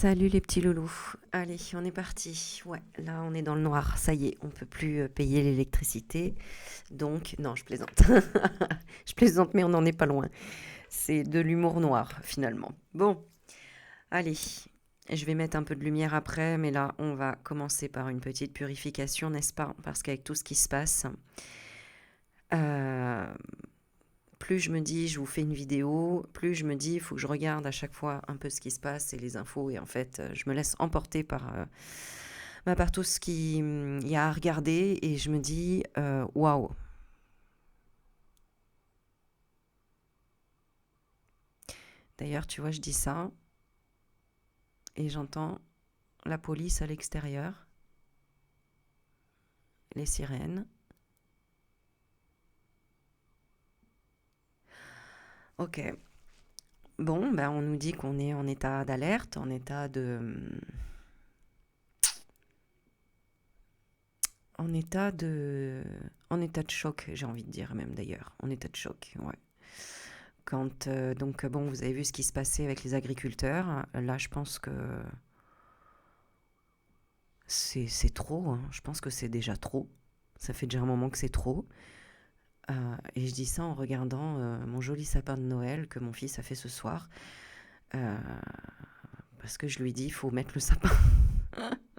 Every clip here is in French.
Salut les petits loulous. Allez, on est parti. Ouais, là on est dans le noir. Ça y est, on peut plus payer l'électricité. Donc, non, je plaisante. Je plaisante, mais on n'en est pas loin. C'est de l'humour noir, finalement. Bon, allez. Je vais mettre un peu de lumière après, mais là, on va commencer par une petite purification, n'est-ce pas? Parce qu'avec tout ce qui se passe, euh, plus je me dis, je vous fais une vidéo, plus je me dis, il faut que je regarde à chaque fois un peu ce qui se passe et les infos. Et en fait, je me laisse emporter par tout ce qu'il y a à regarder. Et je me dis, waouh. D'ailleurs, tu vois, je dis ça et j'entends la police à l'extérieur, les sirènes. Ok. Bon, ben on nous dit qu'on est en état d'alerte, en état de, en état de choc, j'ai envie de dire même d'ailleurs, en état de choc, ouais. Quand donc bon, vous avez vu ce qui se passait avec les agriculteurs. Là, je pense que c'est trop, hein. Je pense que c'est déjà trop. Ça fait déjà un moment que c'est trop. Et je dis ça en regardant mon joli sapin de Noël que mon fils a fait ce soir. Euh, Parce que je lui dis, il faut mettre le sapin.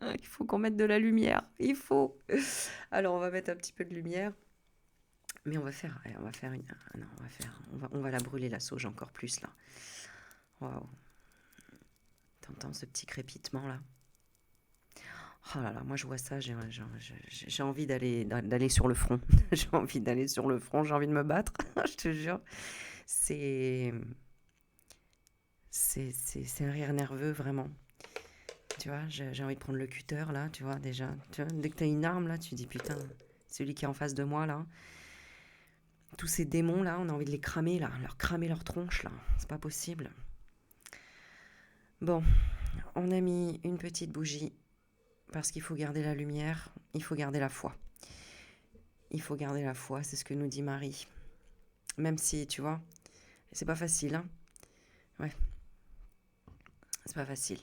Il faut qu'on mette de la lumière. Il faut. Alors, on va mettre un petit peu de lumière. Mais on va faire, allez, on va faire une, ah non, on va la brûler la sauge encore plus là. Waouh, t'entends ce petit crépitement là? Oh là là, moi je vois ça, j'ai envie d'aller sur le front. J'ai envie d'aller sur le front, j'ai envie de me battre, je te jure. C'est, c'est un rire nerveux vraiment. Tu vois, j'ai envie de prendre le cutter là, tu vois, déjà. Tu vois, dès que t'as une arme là, tu dis putain, celui qui est en face de moi là, tous ces démons là, on a envie de les cramer là, leur cramer leur tronche là, c'est pas possible. Bon, on a mis une petite bougie parce qu'il faut garder la lumière, il faut garder la foi. Il faut garder la foi, c'est ce que nous dit Marie. Même si, tu vois, c'est pas facile, hein. Ouais, c'est pas facile.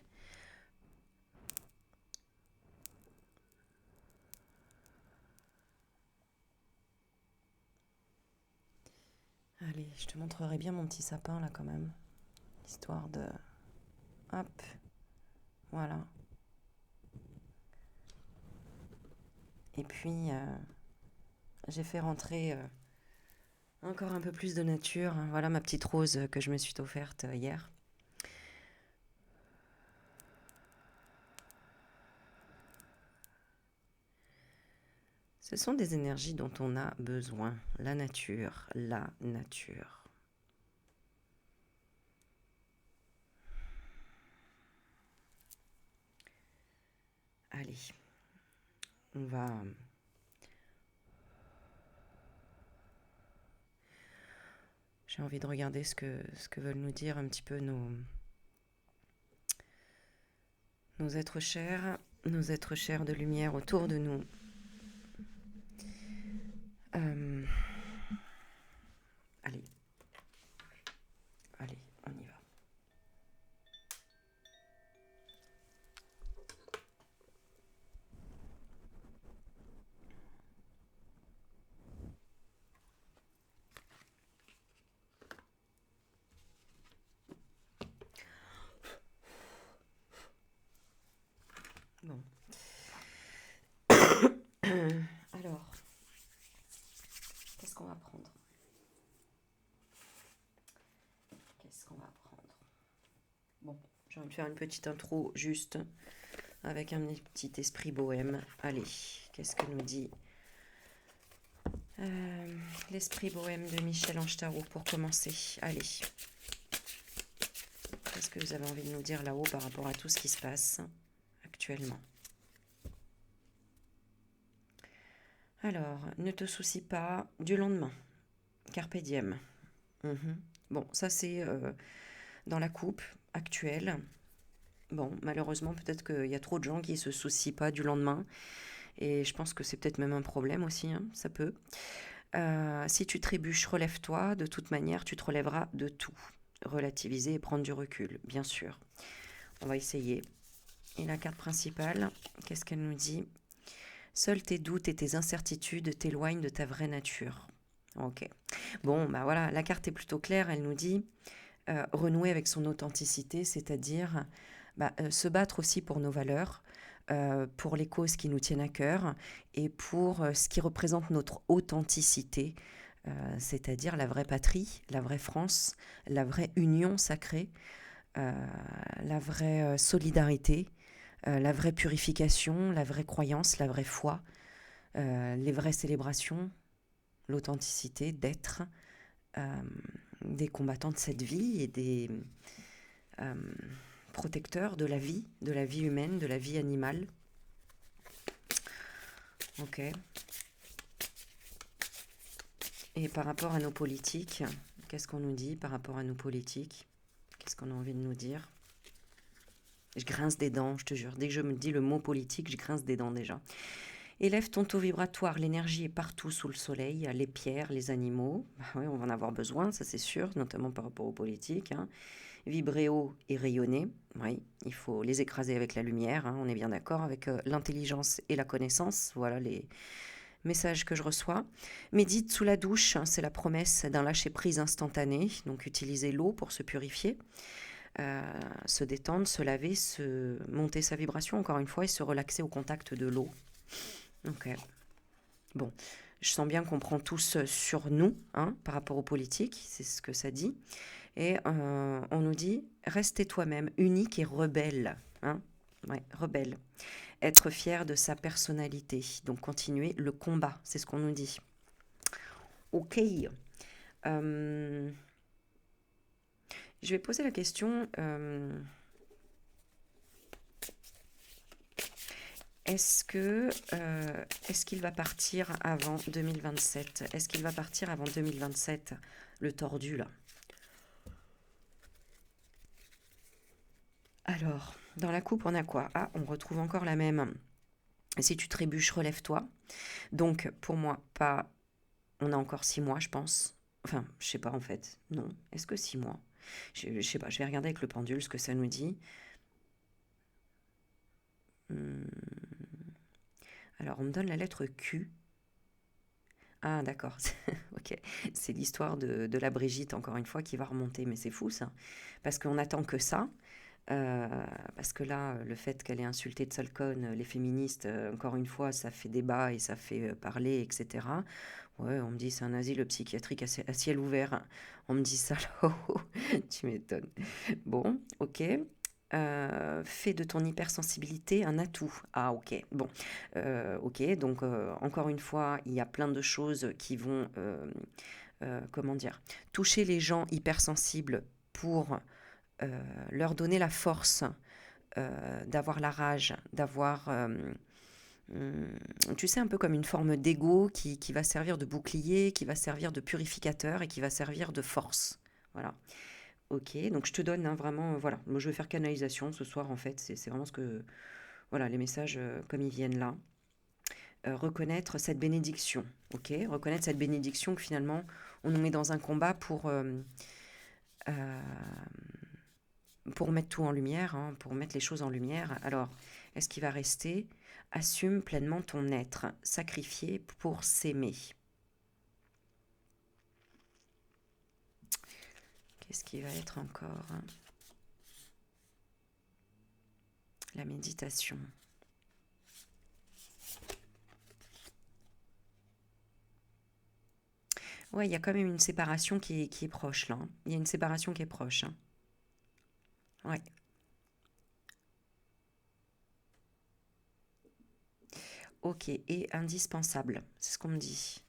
Allez, je te montrerai bien mon petit sapin là quand même. Histoire de... Hop, voilà. Et puis, j'ai fait rentrer encore un peu plus de nature. Voilà ma petite rose que je me suis offerte hier. Ce sont des énergies dont on a besoin. La nature, la nature. Allez, on va... J'ai envie de regarder ce que veulent nous dire un petit peu nos êtres chers de lumière autour de nous. Allez, allez, on y va. Bon. Alors, qu'est-ce qu'on va prendre? Qu'est-ce qu'on va prendre? Bon, j'ai envie de faire une petite intro juste avec un petit esprit bohème. Allez, qu'est-ce que nous dit l'esprit bohème de Michel Ange Tarot pour commencer? Allez, qu'est-ce que vous avez envie de nous dire là-haut par rapport à tout ce qui se passe actuellement? Alors, ne te soucie pas du lendemain. Carpe diem. Bon, ça c'est dans la coupe actuelle. Bon, malheureusement, peut-être qu'il y a trop de gens qui ne se soucient pas du lendemain. Et je pense que c'est peut-être même un problème aussi, hein, ça peut. Si tu trébuches, relève-toi. De toute manière, tu te relèveras de tout. Relativiser et prendre du recul, bien sûr. On va essayer. Et la carte principale, qu'est-ce qu'elle nous dit? Seuls tes doutes et tes incertitudes t'éloignent de ta vraie nature. Ok. Bon, bah voilà, la carte est plutôt claire. Elle nous dit renouer avec son authenticité, c'est-à-dire se battre aussi pour nos valeurs, pour les causes qui nous tiennent à cœur et pour ce qui représente notre authenticité, c'est-à-dire la vraie patrie, la vraie France, la vraie union sacrée, la vraie solidarité, la vraie purification, la vraie croyance, la vraie foi, les vraies célébrations, l'authenticité d'être des combattants de cette vie et des protecteurs de la vie humaine, de la vie animale. Ok. Et par rapport à nos politiques, qu'est-ce qu'on nous dit par rapport à nos politiques? Qu'est-ce qu'on a envie de nous dire? Je grince des dents, je te jure. Dès que je me dis le mot politique, je grince des dents déjà. Élève ton taux vibratoire, l'énergie est partout sous le soleil, les pierres, les animaux. Oui, on va en avoir besoin, ça c'est sûr, notamment par rapport aux politiques. Vibrer haut et rayonner, oui, il faut les écraser avec la lumière, on est bien d'accord, avec l'intelligence et la connaissance, voilà les messages que je reçois. Médite sous la douche, c'est la promesse d'un lâcher-prise instantané, donc utiliser l'eau pour se purifier. Se détendre, se laver, se monter sa vibration encore une fois et se relaxer au contact de l'eau. Ok. Bon, je sens bien qu'on prend tous sur nous par rapport aux politiques, c'est ce que ça dit. Et on nous dit, restez toi-même, unique et rebelle. Ouais, rebelle. Être fier de sa personnalité. Donc continuer le combat, c'est ce qu'on nous dit. Ok. Je vais poser la question... Est-ce qu'il va partir avant 2027? Est-ce qu'il va partir avant 2027, le tordu, là? Alors, dans la coupe, on a quoi? Ah, on retrouve encore la même. Si tu trébuches, relève-toi. Donc, pour moi, pas... On a encore 6 mois, je pense. Enfin, je sais pas, en fait. Non. Est-ce que 6 mois? Je sais pas, je vais regarder avec le pendule ce que ça nous dit. Alors, on me donne la lettre Q. Ah, d'accord. Ok. C'est l'histoire de la Brigitte, encore une fois, qui va remonter. Mais c'est fou, ça. Parce qu'on attend que ça. Parce que là, le fait qu'elle ait insulté Tzolk'in, les féministes, encore une fois, ça fait débat et ça fait parler, etc. Ouais, on me dit c'est un asile psychiatrique à ciel ouvert. On me dit ça là-haut. Tu m'étonnes. Bon, ok. Fais de ton hypersensibilité un atout. Ah, ok. Bon, ok. Donc, encore une fois, il y a plein de choses qui vont, comment dire, toucher les gens hypersensibles pour leur donner la force d'avoir la rage, d'avoir, tu sais, un peu comme une forme d'ego qui va servir de bouclier, qui va servir de purificateur et qui va servir de force. Voilà. Ok, donc je te donne vraiment, voilà, moi je vais faire canalisation ce soir en fait, c'est vraiment ce que, voilà, les messages comme ils viennent là. Reconnaître cette bénédiction, ok, reconnaître cette bénédiction que finalement on nous met dans un combat euh, pour mettre tout en lumière, pour mettre les choses en lumière. Alors, est-ce qu'il va rester? Assume pleinement ton être, sacrifié pour s'aimer. Qu'est-ce qui va être encore? La méditation. Ouais, il y a quand même une séparation qui est proche là. Il y a une séparation qui est proche. Ouais. Ok, et indispensable, c'est ce qu'on me dit.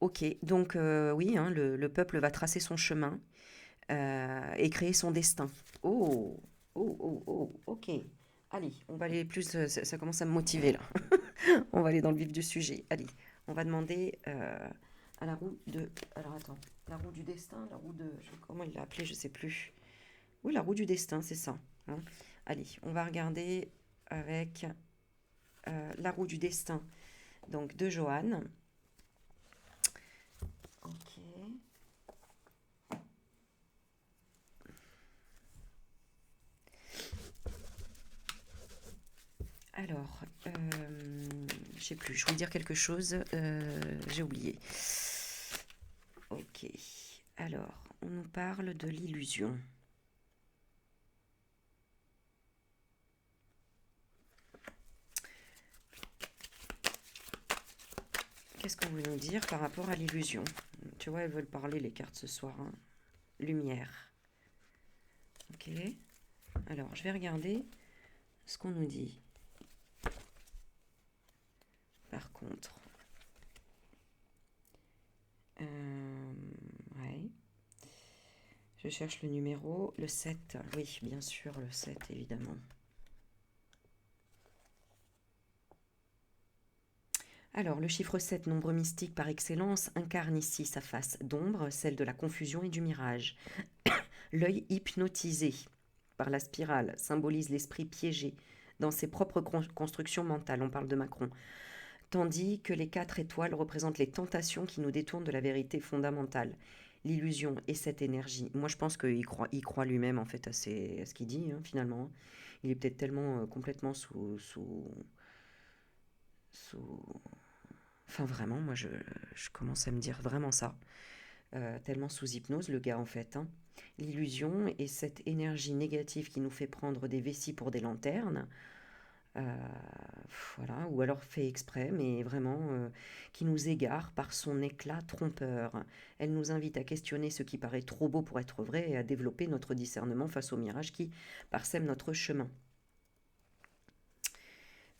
Ok, donc oui, le peuple va tracer son chemin et créer son destin. Oh, ok. Allez, on va aller plus, ça commence à me motiver là. On va aller dans le vif du sujet. Allez, on va demander à la roue de... Alors attends, la roue du destin, la roue de... Comment il l'a appelé, je sais plus. Oui, la roue du destin, c'est ça. Allez, on va regarder avec la roue du destin, donc de Johan. Alors, je sais plus, je voulais dire quelque chose, j'ai oublié. Ok, alors, on nous parle de l'illusion. Qu'est-ce qu'on veut nous dire par rapport à l'illusion? Tu vois, elles veulent parler les cartes ce soir, hein. Lumière. Ok, alors je vais regarder ce qu'on nous dit. Par contre, ouais. Je cherche le numéro, le 7. Oui, bien sûr, le 7, évidemment. Alors, le chiffre 7, nombre mystique par excellence, incarne ici sa face d'ombre, celle de la confusion et du mirage. L'œil hypnotisé par la spirale symbolise l'esprit piégé dans ses propres constructions mentales, on parle de Macron, tandis que les 4 étoiles représentent les tentations qui nous détournent de la vérité fondamentale. L'illusion et cette énergie. Moi, je pense qu'il croit lui-même en fait à ce qu'il dit, hein, finalement. Il est peut-être tellement complètement sous... Enfin, vraiment, moi, je commence à me dire vraiment ça. Tellement sous hypnose, le gars, en fait, hein. L'illusion et cette énergie négative qui nous fait prendre des vessies pour des lanternes, voilà, ou alors fait exprès, mais vraiment qui nous égare par son éclat trompeur. Elle nous invite à questionner ce qui paraît trop beau pour être vrai et à développer notre discernement face aux mirages qui parsèment notre chemin.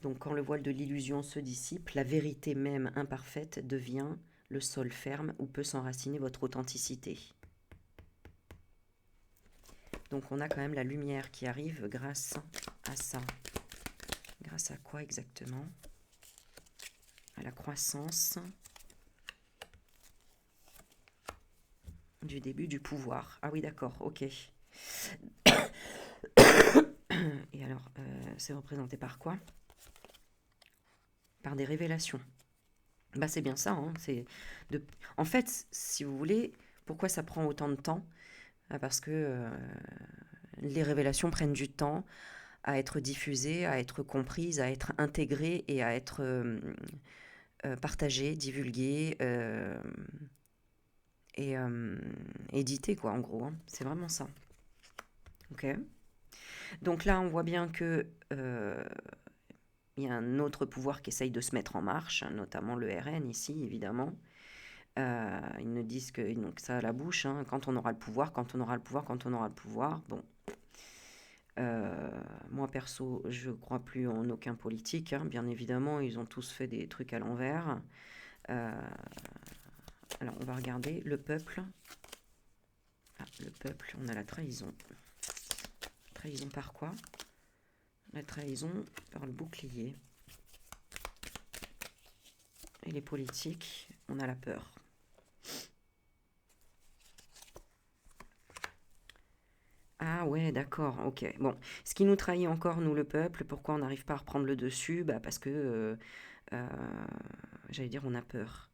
Donc quand le voile de l'illusion se dissipe, la vérité même imparfaite devient le sol ferme où peut s'enraciner votre authenticité. Donc on a quand même la lumière qui arrive grâce à ça. Grâce à quoi exactement? À la croissance du début du pouvoir. Ah oui, d'accord, ok. Et alors, c'est représenté par quoi? Par des révélations. Bah c'est bien ça, hein. En fait, si vous voulez, pourquoi ça prend autant de temps? Parce que les révélations prennent du temps à être diffusées, à être comprises, à être intégrées et à être partagées, divulguées et éditées, quoi, en gros, hein. C'est vraiment ça. Ok. Donc là, on voit bien que il y a un autre pouvoir qui essaye de se mettre en marche, notamment le RN ici, évidemment. Ils ne disent que donc ça à la bouche, hein, quand on aura le pouvoir, quand on aura le pouvoir, quand on aura le pouvoir. Bon, moi perso, je crois plus en aucun politique, hein, bien évidemment, ils ont tous fait des trucs à l'envers. Alors, on va regarder le peuple. Ah, le peuple, on a la trahison. Trahison par quoi? La trahison par le bouclier. Et les politiques, on a la peur. Ah ouais, d'accord, ok. Bon, ce qui nous trahit encore, nous, le peuple, pourquoi on n'arrive pas à reprendre le dessus? Bah parce que, euh, j'allais dire, on a peur.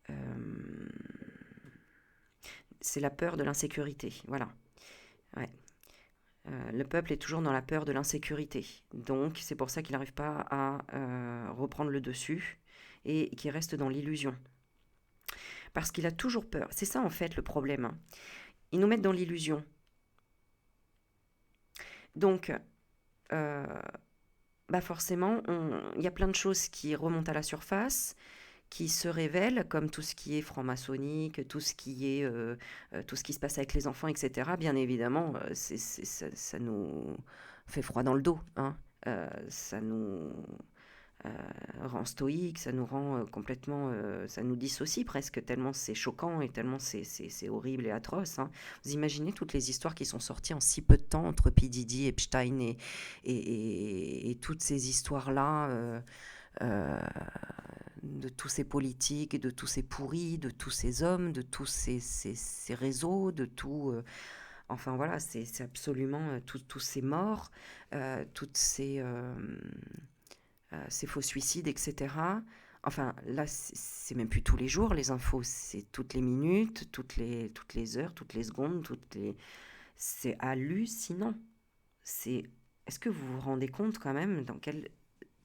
Euh, c'est la peur de l'insécurité, voilà. Ouais. Le peuple est toujours dans la peur de l'insécurité. Donc, c'est pour ça qu'il n'arrive pas à reprendre le dessus et qu'il reste dans l'illusion. Parce qu'il a toujours peur. C'est ça, en fait, le problème, hein. Ils nous mettent dans l'illusion. Donc, bah forcément, il y a plein de choses qui remontent à la surface, qui se révèlent, comme tout ce qui est franc-maçonnique, tout ce qui est tout ce qui se passe avec les enfants, etc. Bien évidemment, ça nous fait froid dans le dos, hein. Ça nous rend stoïque, ça nous rend complètement, ça nous dissocie presque, tellement c'est choquant et tellement c'est horrible et atroce, hein. Vous imaginez toutes les histoires qui sont sorties en si peu de temps entre P. Diddy, Epstein et toutes ces histoires-là, de tous ces politiques, de tous ces pourris, de tous ces hommes, de tous ces réseaux, de tout... enfin voilà, c'est absolument tous ces morts, toutes ces faux suicides, etc. Enfin, là, c'est même plus tous les jours, les infos, c'est toutes les minutes, toutes les heures, toutes les secondes, c'est hallucinant. Est-ce que vous vous rendez compte quand même dans quelle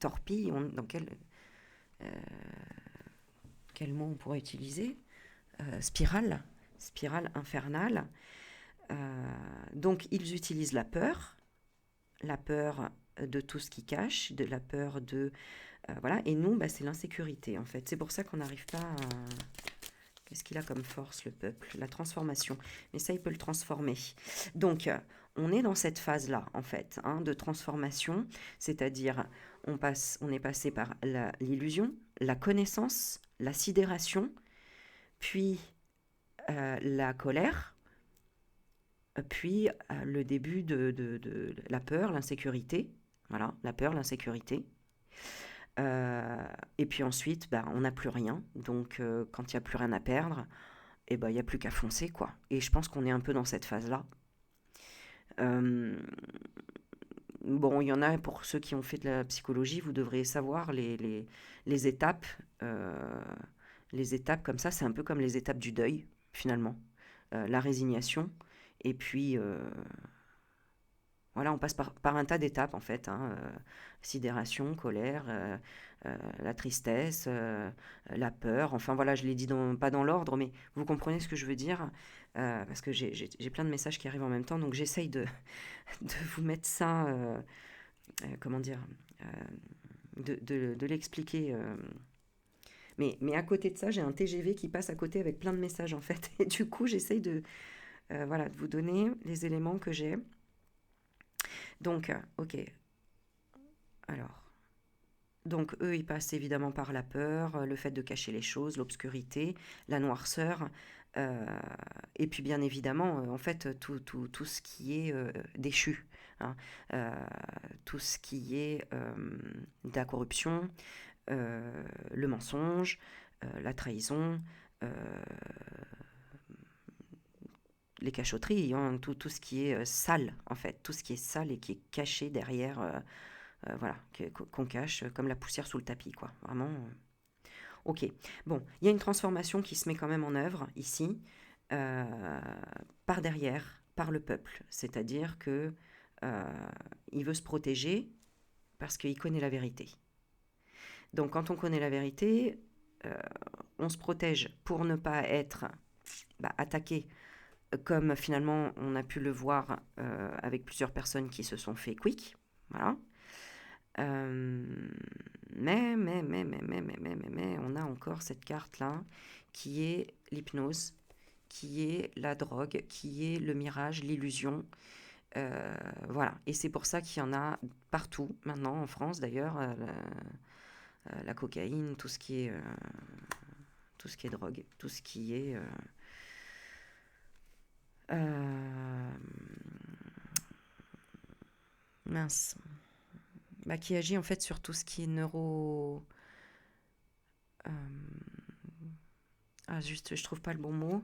torpille, dans quel mot on pourrait utiliser? Spirale infernale. Donc ils utilisent la peur de tout ce qui cache, de la peur de... voilà, et nous, c'est l'insécurité, en fait. C'est pour ça qu'on n'arrive pas à... Qu'est-ce qu'il a comme force, le peuple? La transformation. Mais ça, il peut le transformer. Donc, on est dans cette phase-là, en fait, de transformation, c'est-à-dire, on est passé par l'illusion, la connaissance, la sidération, puis la colère, puis le début de la peur, l'insécurité. Voilà, la peur, l'insécurité. Et puis ensuite, on n'a plus rien. Donc, quand il n'y a plus rien à perdre, il n'y a plus qu'à foncer, quoi. Et je pense qu'on est un peu dans cette phase-là. Bon, il y en a, pour ceux qui ont fait de la psychologie, vous devriez savoir les étapes. Les étapes comme ça, c'est un peu comme les étapes du deuil, finalement. La résignation. Et puis, voilà, on passe par un tas d'étapes, en fait. Sidération, colère, la tristesse, la peur. Enfin, voilà, je l'ai dit pas dans l'ordre, mais vous comprenez ce que je veux dire. Parce que j'ai plein de messages qui arrivent en même temps, donc j'essaye de vous mettre ça, comment dire, de l'expliquer. Mais à côté de ça, j'ai un TGV qui passe à côté avec plein de messages, en fait. Et du coup, j'essaye voilà, de vous donner les éléments que j'ai. Donc, ok. Alors, donc eux, ils passent évidemment par la peur, le fait de cacher les choses, l'obscurité, la noirceur, et puis bien évidemment, en fait, tout ce qui est déchu, hein, tout ce qui est de la corruption, le mensonge, la trahison, les cachotteries, hein, tout ce qui est sale, en fait, tout ce qui est sale et qui est caché derrière, voilà, qu'on cache comme la poussière sous le tapis, quoi. Vraiment. Ok. Bon, il y a une transformation qui se met quand même en œuvre ici, par derrière, par le peuple. C'est-à-dire que il veut se protéger parce qu'il connaît la vérité. Donc, quand on connaît la vérité, on se protège pour ne pas être attaqué, comme finalement on a pu le voir avec plusieurs personnes qui se sont fait quick. Voilà. Mais, on a encore cette carte-là, qui est l'hypnose, qui est la drogue, qui est le mirage, l'illusion. Voilà. Et c'est pour ça qu'il y en a partout, maintenant, en France d'ailleurs, la cocaïne, tout ce qui est drogue, tout ce qui est... mince. Qui agit en fait sur tout ce qui est juste, je trouve pas le bon mot.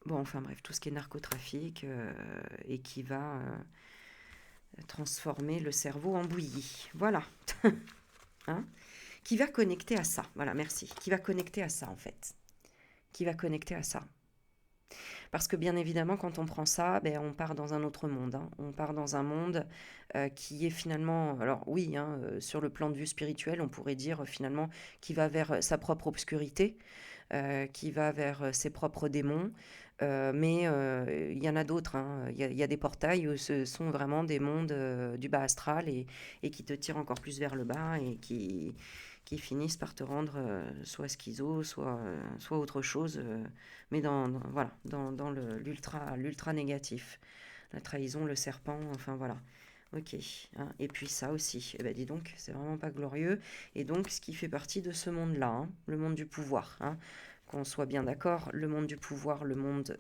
Bon, enfin bref, tout ce qui est narcotrafic et qui va transformer le cerveau en bouillie. Voilà. Hein, qui va connecter à ça. Voilà, merci. Qui va connecter à ça, en fait. Qui va connecter à ça. Parce que bien évidemment, quand on prend ça, on part dans un autre monde. On part dans un monde qui est finalement... Alors oui, sur le plan de vue spirituel, on pourrait dire finalement qui va vers sa propre obscurité, qui va vers ses propres démons. Mais il y en a d'autres. Il y a des portails où ce sont vraiment des mondes du bas astral et qui te tirent encore plus vers le bas et qui finissent par te rendre soit schizo, soit autre chose, mais voilà, dans l'ultra négatif. La trahison, le serpent, enfin voilà. Ok. Et puis ça aussi, dis donc, c'est vraiment pas glorieux. Et donc, ce qui fait partie de ce monde-là, le monde du pouvoir. Qu'on soit bien d'accord, le monde du pouvoir, le monde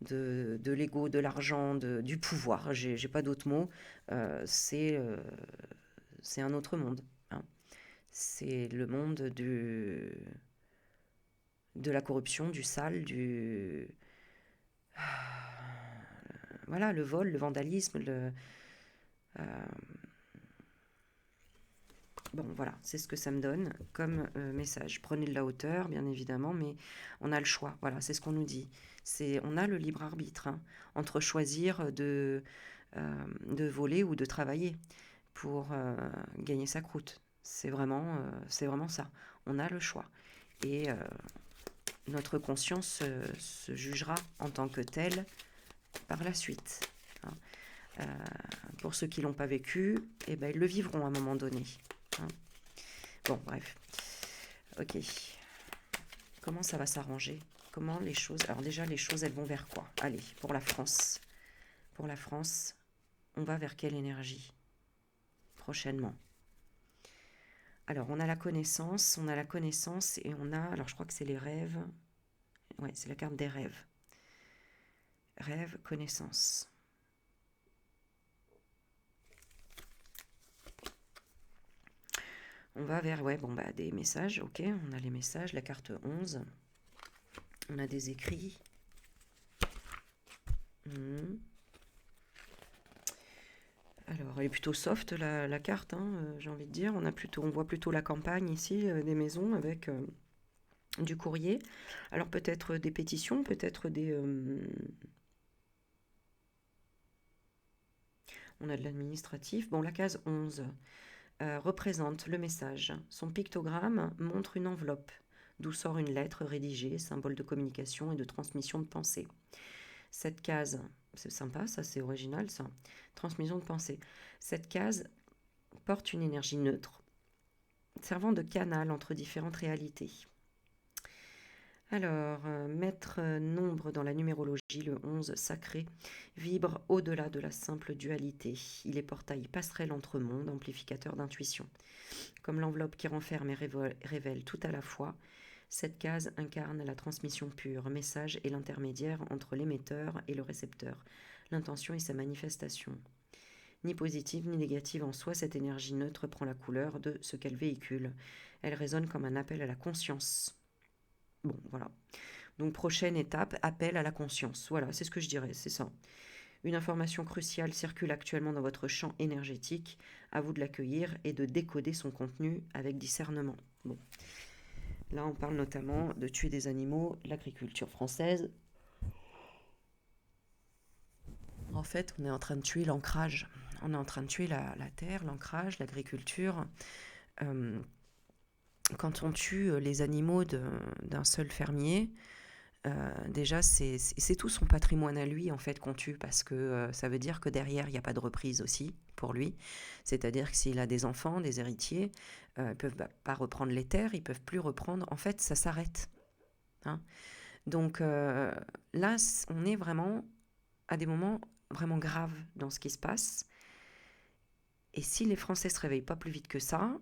de l'ego, de l'argent, du pouvoir, j'ai pas d'autre mot, c'est un autre monde. C'est le monde de la corruption, du sale, voilà, le vol, le vandalisme, Bon, voilà, c'est ce que ça me donne comme message. Prenez de la hauteur, bien évidemment, mais on a le choix. Voilà, c'est ce qu'on nous dit. On a le libre arbitre, hein, entre choisir de voler ou de travailler pour gagner sa croûte. C'est vraiment ça. On a le choix. Et notre conscience se jugera en tant que telle par la suite, hein. Euh, pour ceux qui l'ont pas vécu, eh ben, ils le vivront à un moment donné, hein. Bon, bref. Ok. Comment ça va s'arranger? Comment les choses... Alors déjà, les choses, elles vont vers quoi? Allez, pour la France. Pour la France, on va vers quelle énergie prochainement? Alors, on a la connaissance et on a... Alors, je crois que c'est les rêves. Ouais, c'est la carte des rêves. Rêve, connaissance. On va vers, ouais, bon, bah, des messages, ok, on a les messages, la carte 11. On a des écrits. Alors, elle est plutôt soft, la carte, hein, j'ai envie de dire. On voit plutôt la campagne ici, des maisons avec du courrier. Alors, peut-être des pétitions, peut-être des... on a de l'administratif. Bon, la case 11 représente le message. Son pictogramme montre une enveloppe, d'où sort une lettre rédigée, symbole de communication et de transmission de pensée. Cette case, c'est sympa, ça c'est original ça, transmission de pensée. Cette case porte une énergie neutre, servant de canal entre différentes réalités. Alors, maître nombre dans la numérologie, le 11 sacré, vibre au-delà de la simple dualité. Il est portail passerelle entre mondes, amplificateur d'intuition. Comme l'enveloppe qui renferme et révèle tout à la fois, cette case incarne la transmission pure, message et l'intermédiaire entre l'émetteur et le récepteur, l'intention et sa manifestation. Ni positive ni négative en soi, cette énergie neutre prend la couleur de ce qu'elle véhicule. Elle résonne comme un appel à la conscience. Bon, voilà. Donc, prochaine étape, appel à la conscience. Voilà, c'est ce que je dirais, c'est ça. Une information cruciale circule actuellement dans votre champ énergétique. À vous de l'accueillir et de décoder son contenu avec discernement. Bon. Là, on parle notamment de tuer des animaux, l'agriculture française. En fait, on est en train de tuer l'ancrage. On est en train de tuer la terre, l'ancrage, l'agriculture. Quand on tue les animaux d'un seul fermier, déjà, c'est tout son patrimoine à lui, en fait, qu'on tue, parce que ça veut dire que derrière, il n'y a pas de reprise aussi pour lui. C'est-à-dire que s'il a des enfants, des héritiers, ils ne peuvent pas reprendre les terres, ils ne peuvent plus reprendre. En fait, ça s'arrête, hein. Donc là, on est vraiment à des moments vraiment graves dans ce qui se passe. Et si les Français ne se réveillent pas plus vite que ça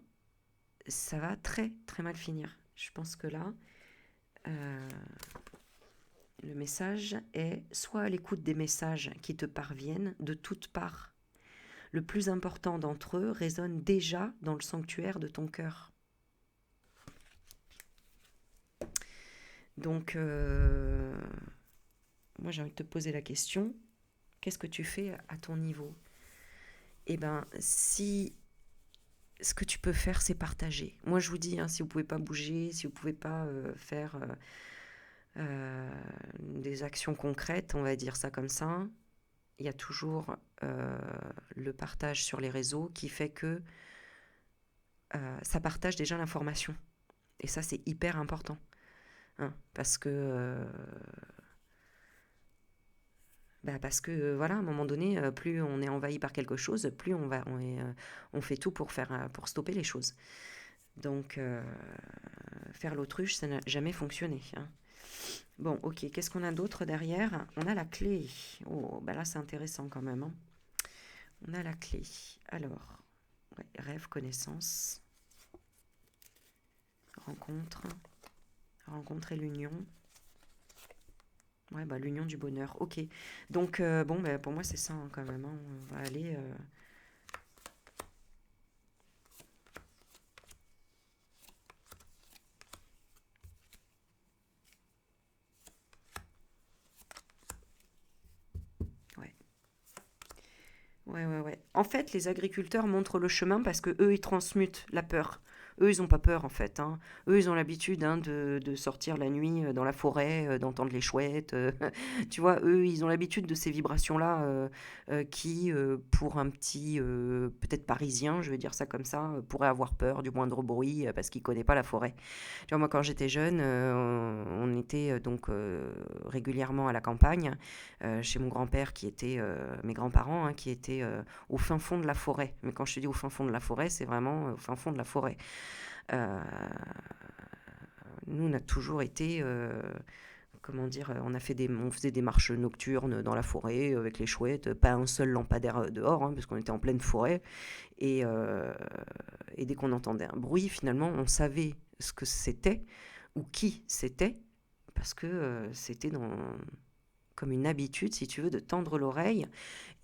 va très, très mal finir. Je pense que là... le message est soit à l'écoute des messages qui te parviennent de toutes parts. Le plus important d'entre eux résonne déjà dans le sanctuaire de ton cœur. Donc, moi j'ai envie de te poser la question, qu'est-ce que tu fais à ton niveau? Eh bien, si ce que tu peux faire, c'est partager. Moi je vous dis, hein, si vous ne pouvez pas bouger, si vous ne pouvez pas faire... des actions concrètes, on va dire ça comme ça, il y a toujours le partage sur les réseaux qui fait que ça partage déjà l'information. Et ça, c'est hyper important, hein, parce que voilà, à un moment donné, plus on est envahi par quelque chose, plus on fait tout pour stopper les choses. Donc, faire l'autruche, ça n'a jamais fonctionné, hein. Bon, ok, qu'est-ce qu'on a d'autre derrière? On a la clé. Oh, bah là, c'est intéressant quand même, hein. On a la clé. Alors, ouais, rêve, connaissance, rencontre et l'union. Ouais, bah l'union du bonheur. Ok. Donc, bon, bah, pour moi, c'est ça, hein, quand même, hein. On va aller... Ouais. Ouais. En fait, les agriculteurs montrent le chemin parce que eux, ils transmutent la peur. Eux, ils n'ont pas peur, en fait, hein. Eux, ils ont l'habitude, hein, de sortir la nuit dans la forêt, d'entendre les chouettes. Tu vois, eux, ils ont l'habitude de ces vibrations-là qui, pour un petit, peut-être parisien, je vais dire ça comme ça, pourrait avoir peur du moindre bruit parce qu'il ne connaît pas la forêt. Tu vois, moi, quand j'étais jeune, on était donc régulièrement à la campagne, chez mon grand-père qui était, mes grands-parents, hein, qui étaient au fin fond de la forêt. Mais quand je te dis au fin fond de la forêt, c'est vraiment au fin fond de la forêt. Euh, Nous, on a toujours été, comment dire, on faisait des marches nocturnes dans la forêt avec les chouettes, pas un seul lampadaire dehors, hein, parce qu'on était en pleine forêt. Et, euh, et dès qu'on entendait un bruit, finalement, on savait ce que c'était ou qui c'était, parce que c'était comme une habitude, si tu veux, de tendre l'oreille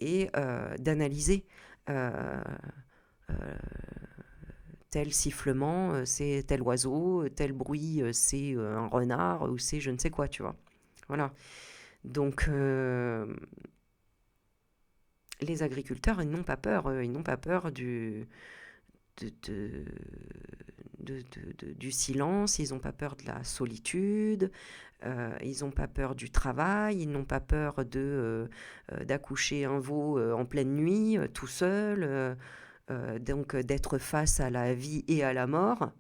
et d'analyser. Euh, euh, Tel sifflement, c'est tel oiseau, tel bruit, c'est un renard, ou c'est je ne sais quoi, tu vois. Voilà. Donc, les agriculteurs, ils n'ont pas peur. Ils n'ont pas peur de, de- du silence, ils n'ont pas peur de la solitude, ils n'ont pas peur du travail, ils n'ont pas peur d'accoucher un veau en pleine nuit, tout seul, donc d'être face à la vie et à la mort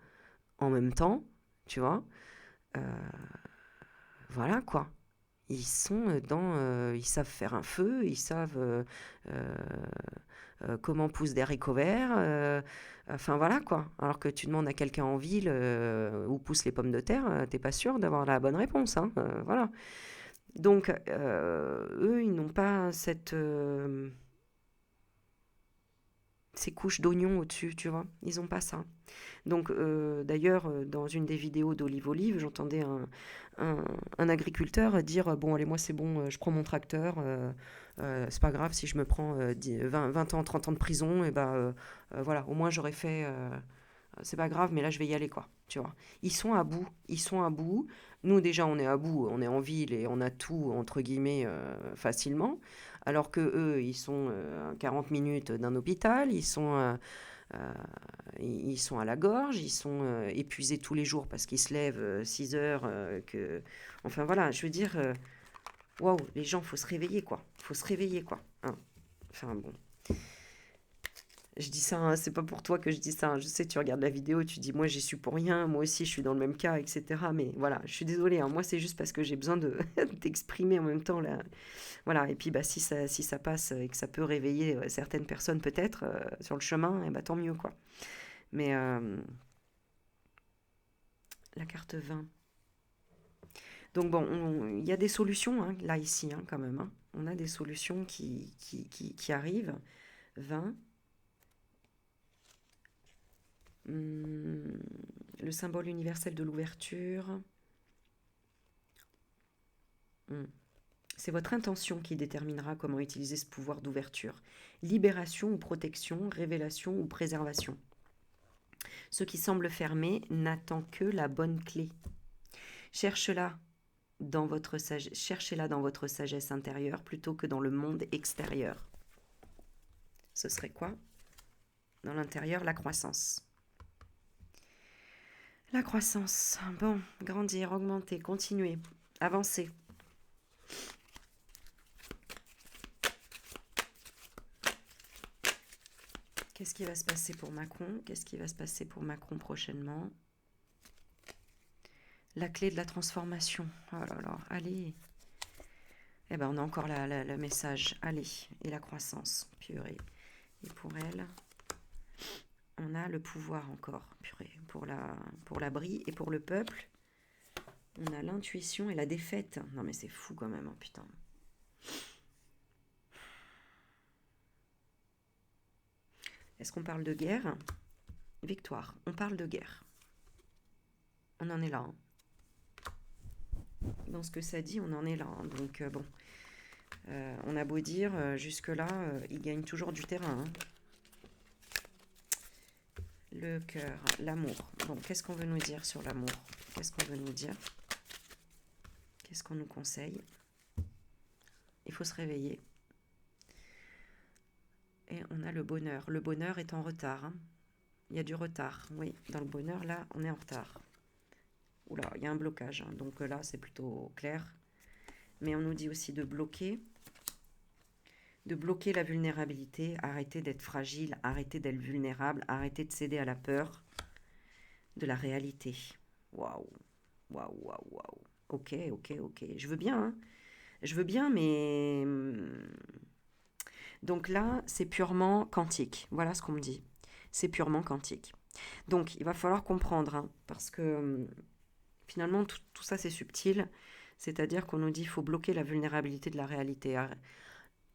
en même temps, tu vois. Euh, voilà quoi. Ils savent faire un feu, ils savent euh, comment poussent des haricots verts, enfin voilà quoi. Alors que tu demandes à quelqu'un en ville où poussent les pommes de terre, t'es pas sûr d'avoir la bonne réponse, hein, voilà. Donc eux, ils n'ont pas ces couches d'oignons au-dessus, tu vois. Ils n'ont pas ça. Donc, d'ailleurs, dans une des vidéos d'Olive Olive, j'entendais un, un agriculteur dire bon, allez, moi c'est bon, je prends mon tracteur, c'est pas grave si je me prends 20 ans, 30 ans de prison, et ben voilà, au moins j'aurais fait. C'est pas grave, mais là je vais y aller, quoi. Tu vois. Ils sont à bout, ils sont à bout. Nous, déjà, on est à bout, on est en ville et on a tout, entre guillemets, facilement. Alors que eux, ils sont à 40 minutes d'un hôpital, euh, ils sont à la gorge, ils sont épuisés tous les jours parce qu'ils se lèvent 6 heures. Enfin voilà, je veux dire, waouh, les gens, faut se réveiller quoi. Faut se réveiller quoi, hein. Enfin bon, je dis ça, hein, c'est pas pour toi que je dis ça, hein. Je sais, tu regardes la vidéo, tu dis, moi j'y suis pour rien, moi aussi je suis dans le même cas, etc. Mais voilà, je suis désolée, hein, moi c'est juste parce que j'ai besoin d'exprimer en même temps là. Voilà, et puis bah, si ça passe et que ça peut réveiller certaines personnes peut-être sur le chemin, et bah, tant mieux quoi. Mais la carte 20. Donc bon, il y a des solutions hein, là, ici, hein, quand même, hein. On a des solutions qui arrivent. 20. Hum, le symbole universel de l'ouverture. Hum. C'est votre intention qui déterminera comment utiliser ce pouvoir d'ouverture. Libération ou protection, révélation ou préservation. Ce qui semble fermé n'attend que la bonne clé. Cherche-la cherchez-la dans votre sagesse intérieure plutôt que dans le monde extérieur. Ce serait quoi? Dans l'intérieur, la croissance. La croissance. Bon, grandir, augmenter, continuer, avancer. Qu'est-ce qui va se passer pour Macron? Qu'est-ce qui va se passer pour Macron prochainement? La clé de la transformation. Oh là là, allez. Eh ben, on a encore le message. Allez. Et la croissance. Purée. Et pour elle, on a le pouvoir encore. Purée. Pour l'abri et pour le peuple, on a l'intuition et la défaite. Non mais c'est fou quand même, hein, putain. Est-ce qu'on parle de guerre? Victoire. On parle de guerre. On en est là, hein. Dans ce que ça dit, on en est là, hein. Donc bon, on a beau dire, jusque-là, il gagne toujours du terrain, hein. Le cœur, l'amour. Bon, qu'est-ce qu'on veut nous dire sur l'amour? Qu'est-ce qu'on veut nous dire? Qu'est-ce qu'on nous conseille? Il faut se réveiller. Et on a le bonheur. Le bonheur est en retard, hein. Il y a du retard, oui. Dans le bonheur, là, on est en retard. Oula, il y a un blocage, hein. Donc là, c'est plutôt clair. Mais on nous dit aussi de bloquer la vulnérabilité, arrêter d'être fragile, arrêter d'être vulnérable, arrêter de céder à la peur de la réalité. Waouh, waouh, waouh, waouh. Ok, ok, ok. Je veux bien, hein. Je veux bien, mais... Donc là, c'est purement quantique. Voilà ce qu'on me dit. C'est purement quantique. Donc, il va falloir comprendre, hein, parce que finalement, tout ça, c'est subtil. C'est-à-dire qu'on nous dit qu'il faut bloquer la vulnérabilité de la réalité.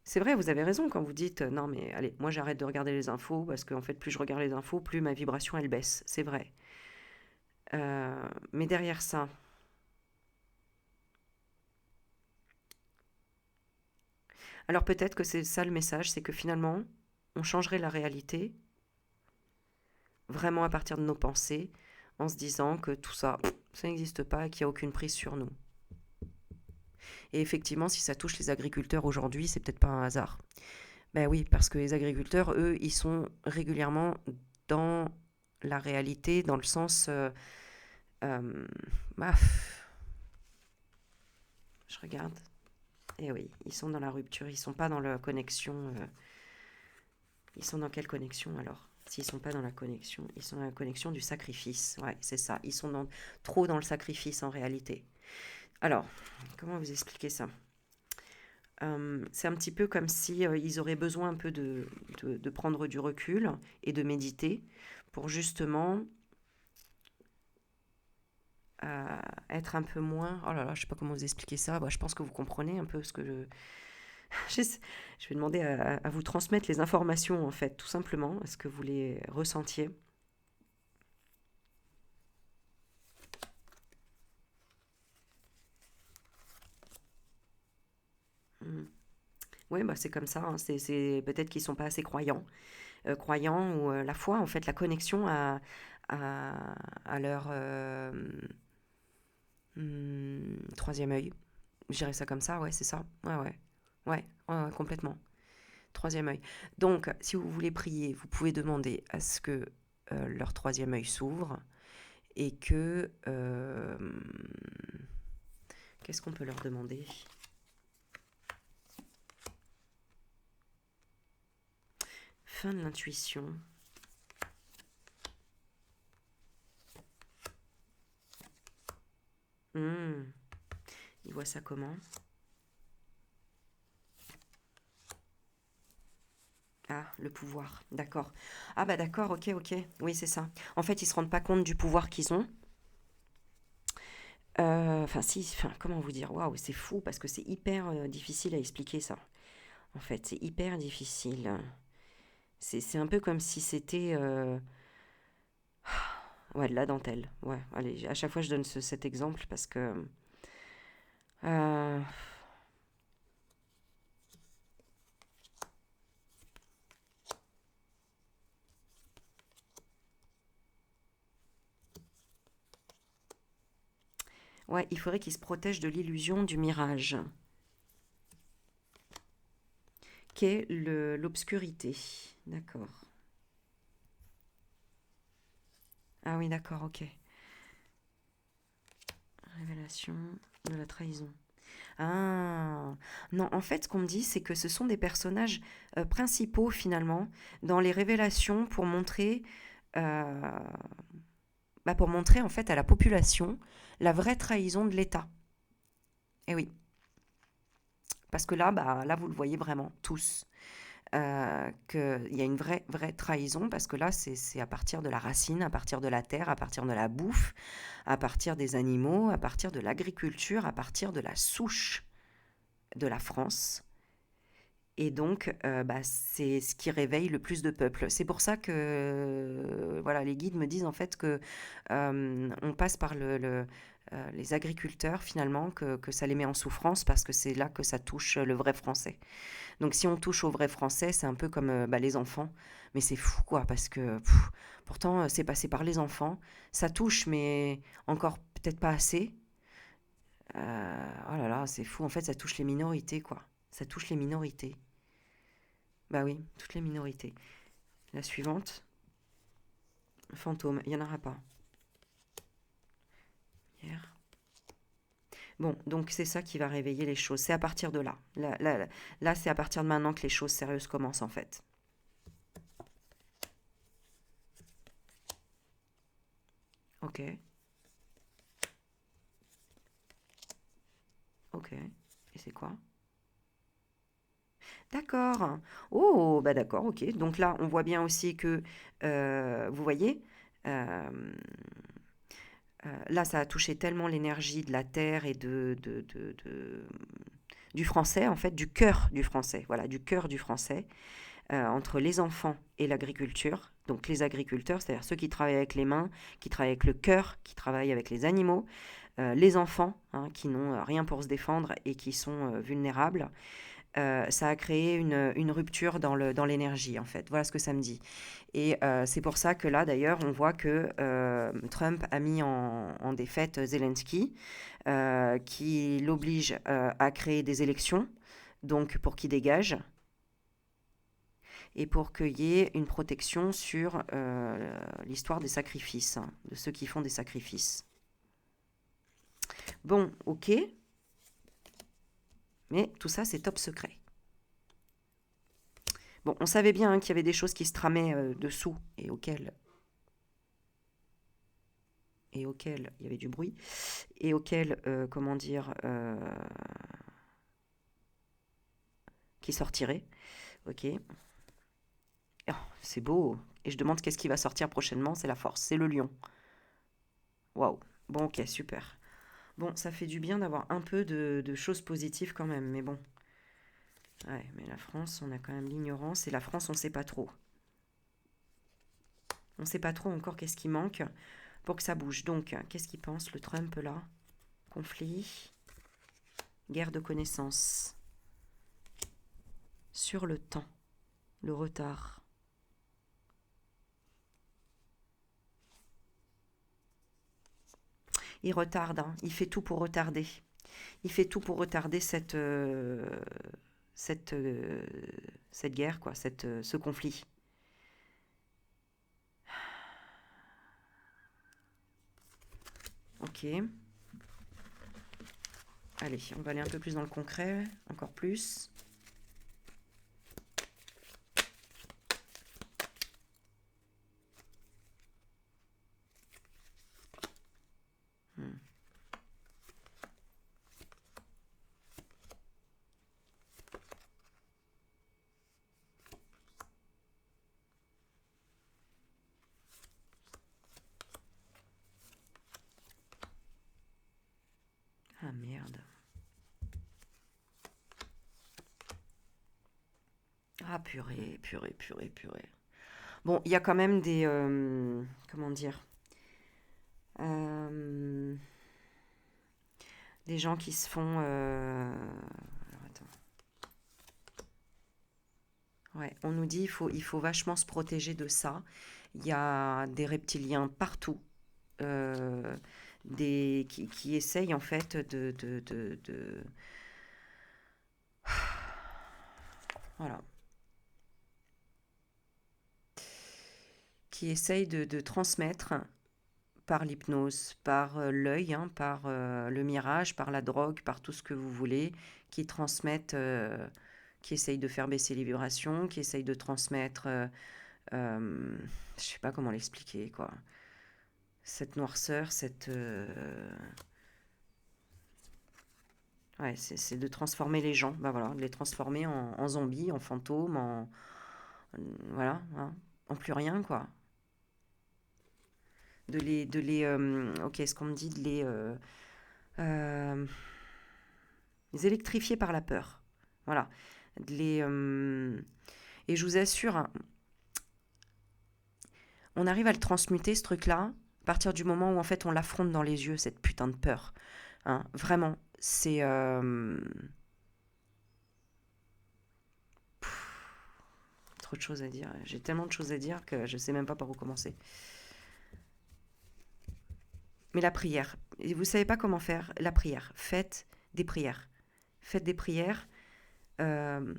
C'est vrai, vous avez raison quand vous dites non, mais allez, moi j'arrête de regarder les infos parce qu'en fait, plus je regarde les infos, plus ma vibration elle baisse. C'est vrai. Mais derrière ça, alors peut-être que c'est ça le message, c'est que finalement, on changerait la réalité vraiment à partir de nos pensées en se disant que tout ça, ça n'existe pas et qu'il n'y a aucune prise sur nous. Et effectivement, si ça touche les agriculteurs aujourd'hui, c'est peut-être pas un hasard. Ben oui, parce que les agriculteurs, eux, ils sont régulièrement dans la réalité, dans le sens... euh, bah, je regarde. Et oui, ils sont dans la rupture, ils sont pas dans la connexion. Ils sont dans quelle connexion alors? S'ils sont pas dans la connexion, ils sont dans la connexion du sacrifice. Ouais, c'est ça. Ils sont trop dans le sacrifice en réalité. Alors, comment vous expliquer ça? C'est un petit peu comme si ils auraient besoin un peu de prendre du recul et de méditer pour justement être un peu moins... Oh là là, je sais pas comment vous expliquer ça. Bah, je pense que vous comprenez un peu ce que je vais demander à vous transmettre les informations, en fait, tout simplement. Est-ce que vous les ressentiez? Hmm. Oui, bah, c'est comme ça, hein. Peut-être qu'ils sont pas assez croyants. Croyants ou la foi, en fait, la connexion à, à leur troisième œil. Je dirais ça comme ça, ouais, c'est ça. Ouais, ouais. Ouais, ouais, ouais, complètement. Troisième œil. Donc, si vous voulez prier, vous pouvez demander à ce que leur troisième œil s'ouvre et que... qu'est-ce qu'on peut leur demander? Fin de l'intuition. Ils voient ça comment? Ah, le pouvoir, d'accord. Ah bah d'accord, ok, ok. Oui, c'est ça. En fait, ils se rendent pas compte du pouvoir qu'ils ont. Enfin, si, enfin, comment vous dire? Waouh, c'est fou parce que c'est hyper difficile à expliquer ça. En fait, c'est hyper difficile. C'est un peu comme si c'était ouais, de la dentelle. Ouais, allez, à chaque fois je donne cet exemple parce que euh, ouais, il faudrait qu'ils se protègent de l'illusion du mirage, qu'est l'obscurité. D'accord. Ah oui, d'accord, ok. Révélation de la trahison. Ah, non, en fait, ce qu'on me dit, c'est que ce sont des personnages principaux, finalement, dans les révélations euh, pour montrer, en fait, à la population la vraie trahison de l'État. Et oui, parce que là, là, vous le voyez vraiment, tous, qu'il y a une vraie trahison, parce que là, c'est à partir de la racine, à partir de la terre, à partir de la bouffe, à partir des animaux, à partir de l'agriculture, à partir de la souche de la France. Et donc, c'est ce qui réveille le plus de peuples. C'est pour ça que voilà, les guides me disent en fait que on passe par les agriculteurs finalement, que ça les met en souffrance parce que c'est là que ça touche le vrai français. Donc si on touche au vrai français, c'est un peu comme les enfants. Mais c'est fou quoi, parce que pourtant c'est passé par les enfants. Ça touche, mais encore peut-être pas assez. Oh là là, c'est fou. En fait, ça touche les minorités quoi. Ça touche les minorités. Bah oui, toutes les minorités. La suivante, fantôme, il n'y en aura pas. Hier. Bon, donc c'est ça qui va réveiller les choses. C'est à partir de là. Là, c'est à partir de maintenant que les choses sérieuses commencent en fait. Ok. Ok. Et c'est quoi? D'accord. Oh, bah d'accord, ok. Donc là, on voit bien aussi que, vous voyez, euh, là, ça a touché tellement l'énergie de la terre et du français, en fait, du cœur du français. Voilà, du cœur du français, entre les enfants et l'agriculture. Donc les agriculteurs, c'est-à-dire ceux qui travaillent avec les mains, qui travaillent avec le cœur, qui travaillent avec les animaux, les enfants, hein, qui n'ont rien pour se défendre et qui sont vulnérables. Ça a créé une rupture dans l'énergie, en fait. Voilà ce que ça me dit. Et c'est pour ça que là, d'ailleurs, on voit que Trump a mis en défaite Zelensky, qui l'oblige à créer des élections, donc pour qu'il dégage, et pour qu'il y ait une protection sur l'histoire des sacrifices, hein, de ceux qui font des sacrifices. Bon, ok, mais tout ça, c'est top secret. Bon, on savait bien hein, qu'il y avait des choses qui se tramaient dessous et auxquelles il y avait du bruit, et auxquelles, comment dire, qui sortiraient. Ok. Oh, c'est beau. Et je demande qu'est-ce qui va sortir prochainement. C'est la force, c'est le lion. Waouh. Bon, ok, super. Bon, ça fait du bien d'avoir un peu de choses positives quand même, mais bon. Ouais, mais la France, on a quand même l'ignorance, et la France, on sait pas trop. On sait pas trop encore qu'est-ce qui manque pour que ça bouge. Donc, qu'est-ce qu'il pense, le Trump, là? Conflit, guerre de connaissances. Sur le temps, le retard. Il retarde, hein. Il fait tout pour retarder. Il fait tout pour retarder cette, euh, cette guerre, quoi, ce conflit. Ok. Allez, on va aller un peu plus dans le concret, encore plus. Hmm. Ah merde. Ah purée, purée, purée, purée. Bon, il y a quand même des... comment dire euh, des gens qui se font... alors attends. Ouais, on nous dit il faut vachement se protéger de ça. Il y a des reptiliens partout, euh, qui essayent en fait voilà, qui essayent de transmettre par l'hypnose, par l'œil, hein, par le mirage, par la drogue, par tout ce que vous voulez, qui transmettent, qui essayent de faire baisser les vibrations, qui essayent de transmettre, je sais pas comment l'expliquer, quoi. Cette noirceur, ouais, c'est de transformer les gens, bah voilà, de les transformer en zombies, en fantômes, voilà, hein, en plus rien, quoi. Ok, ce qu'on me dit, euh, les électrifier par la peur. Voilà. Et je vous assure, hein, on arrive à le transmuter, ce truc-là, à partir du moment où, en fait, on l'affronte dans les yeux, cette putain de peur. Hein, vraiment, c'est... trop de choses à dire. J'ai tellement de choses à dire que je sais même pas par où commencer. Mais la prière, et vous savez pas comment faire la prière. Faites des prières. Faites des prières. euh,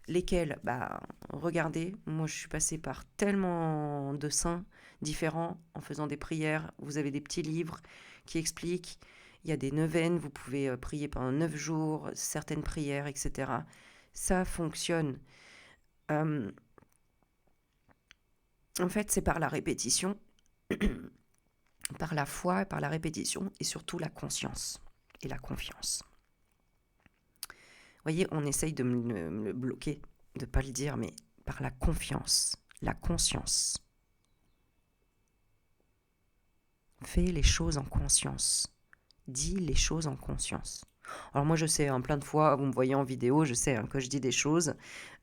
Lesquels? Bah, regardez, moi je suis passée par tellement de saints différents en faisant des prières. Vous avez des petits livres qui expliquent. Il y a des neuvaines, vous pouvez prier pendant 9 jours, certaines prières, etc. Ça fonctionne. Euh, En fait, c'est par la répétition, par la foi, par la répétition et surtout la conscience et la confiance. Vous voyez, on essaye de me le bloquer, de ne pas le dire, mais par la confiance, la conscience. Fais les choses en conscience. Dis les choses en conscience. Alors moi je sais, hein, plein de fois, vous me voyez en vidéo, je sais hein, que je dis des choses,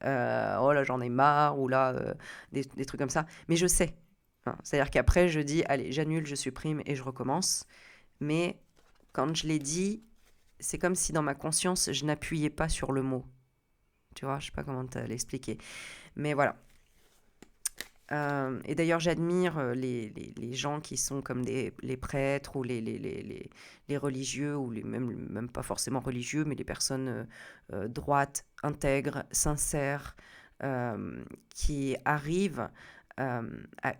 oh là j'en ai marre, ou là des trucs comme ça, mais je sais. Hein. C'est-à-dire qu'après je dis, allez j'annule, je supprime et je recommence. Mais quand je l'ai dit, c'est comme si dans ma conscience je n'appuyais pas sur le mot. Tu vois, je sais pas comment te l'expliquer. Mais voilà. Et d'ailleurs, j'admire les gens qui sont comme les prêtres ou les religieux, ou même pas forcément religieux, mais les personnes droites, intègres, sincères, qui arrivent à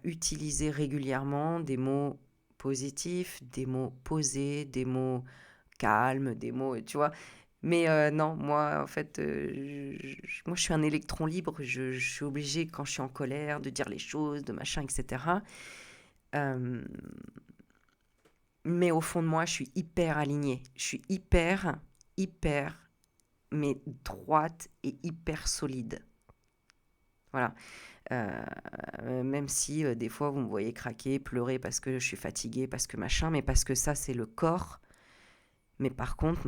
utiliser régulièrement des mots positifs, des mots posés, des mots calmes, des mots, tu vois. Mais non, moi, en fait, moi, je suis un électron libre. Je suis obligée, quand je suis en colère, de dire les choses, de machin, etc. Euh, mais au fond de moi, je suis hyper alignée. Je suis hyper, mais droite et hyper solide. Voilà. Même si des fois, vous me voyez craquer, pleurer parce que je suis fatiguée, parce que machin, mais parce que ça, c'est le corps. Mais par contre,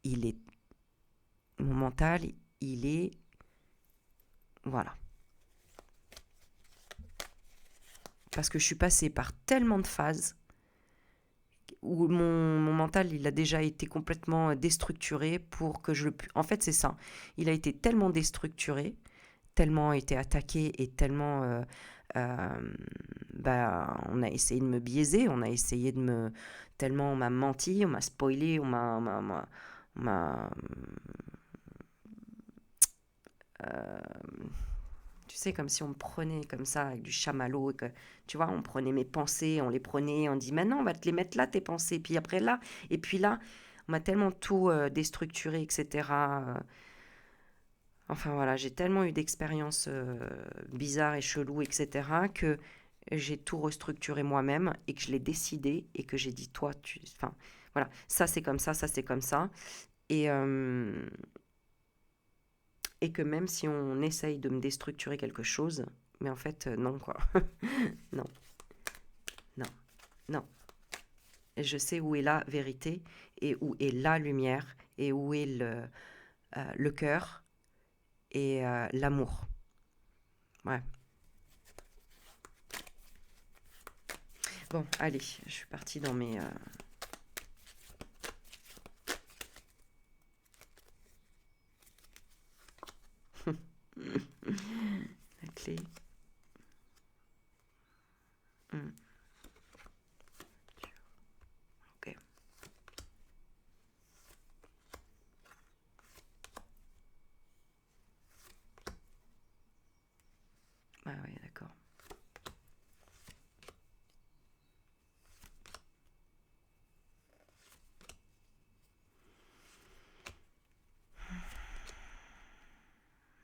il est, mon mental, il est, voilà. Parce que je suis passée par tellement de phases où mon mental, il a déjà été complètement déstructuré pour que je le... En fait, c'est ça. Il a été tellement déstructuré, tellement été attaqué et tellement... on a essayé de me biaiser, on a essayé de me... Tellement on m'a menti, on m'a spoilé, on m'a tu sais, comme si on me prenait comme ça avec du chamallow, et que, tu vois, on prenait mes pensées, on les prenait, on dit maintenant on va te les mettre là, tes pensées, puis après là, et puis là, on m'a tellement tout déstructuré, etc. Enfin voilà, j'ai tellement eu d'expériences bizarres et cheloues, etc., que j'ai tout restructuré moi-même et que je l'ai décidé et que j'ai dit, toi, tu. Enfin, voilà, ça c'est comme ça. Et, euh, et que même si on essaye de me déstructurer quelque chose, mais en fait, non, quoi. Non, non, non. Je sais où est la vérité et où est la lumière et où est le cœur et l'amour. Ouais. Bon, allez, je suis partie dans mes... La clé. Hmm, ok. Ah ouais, d'accord.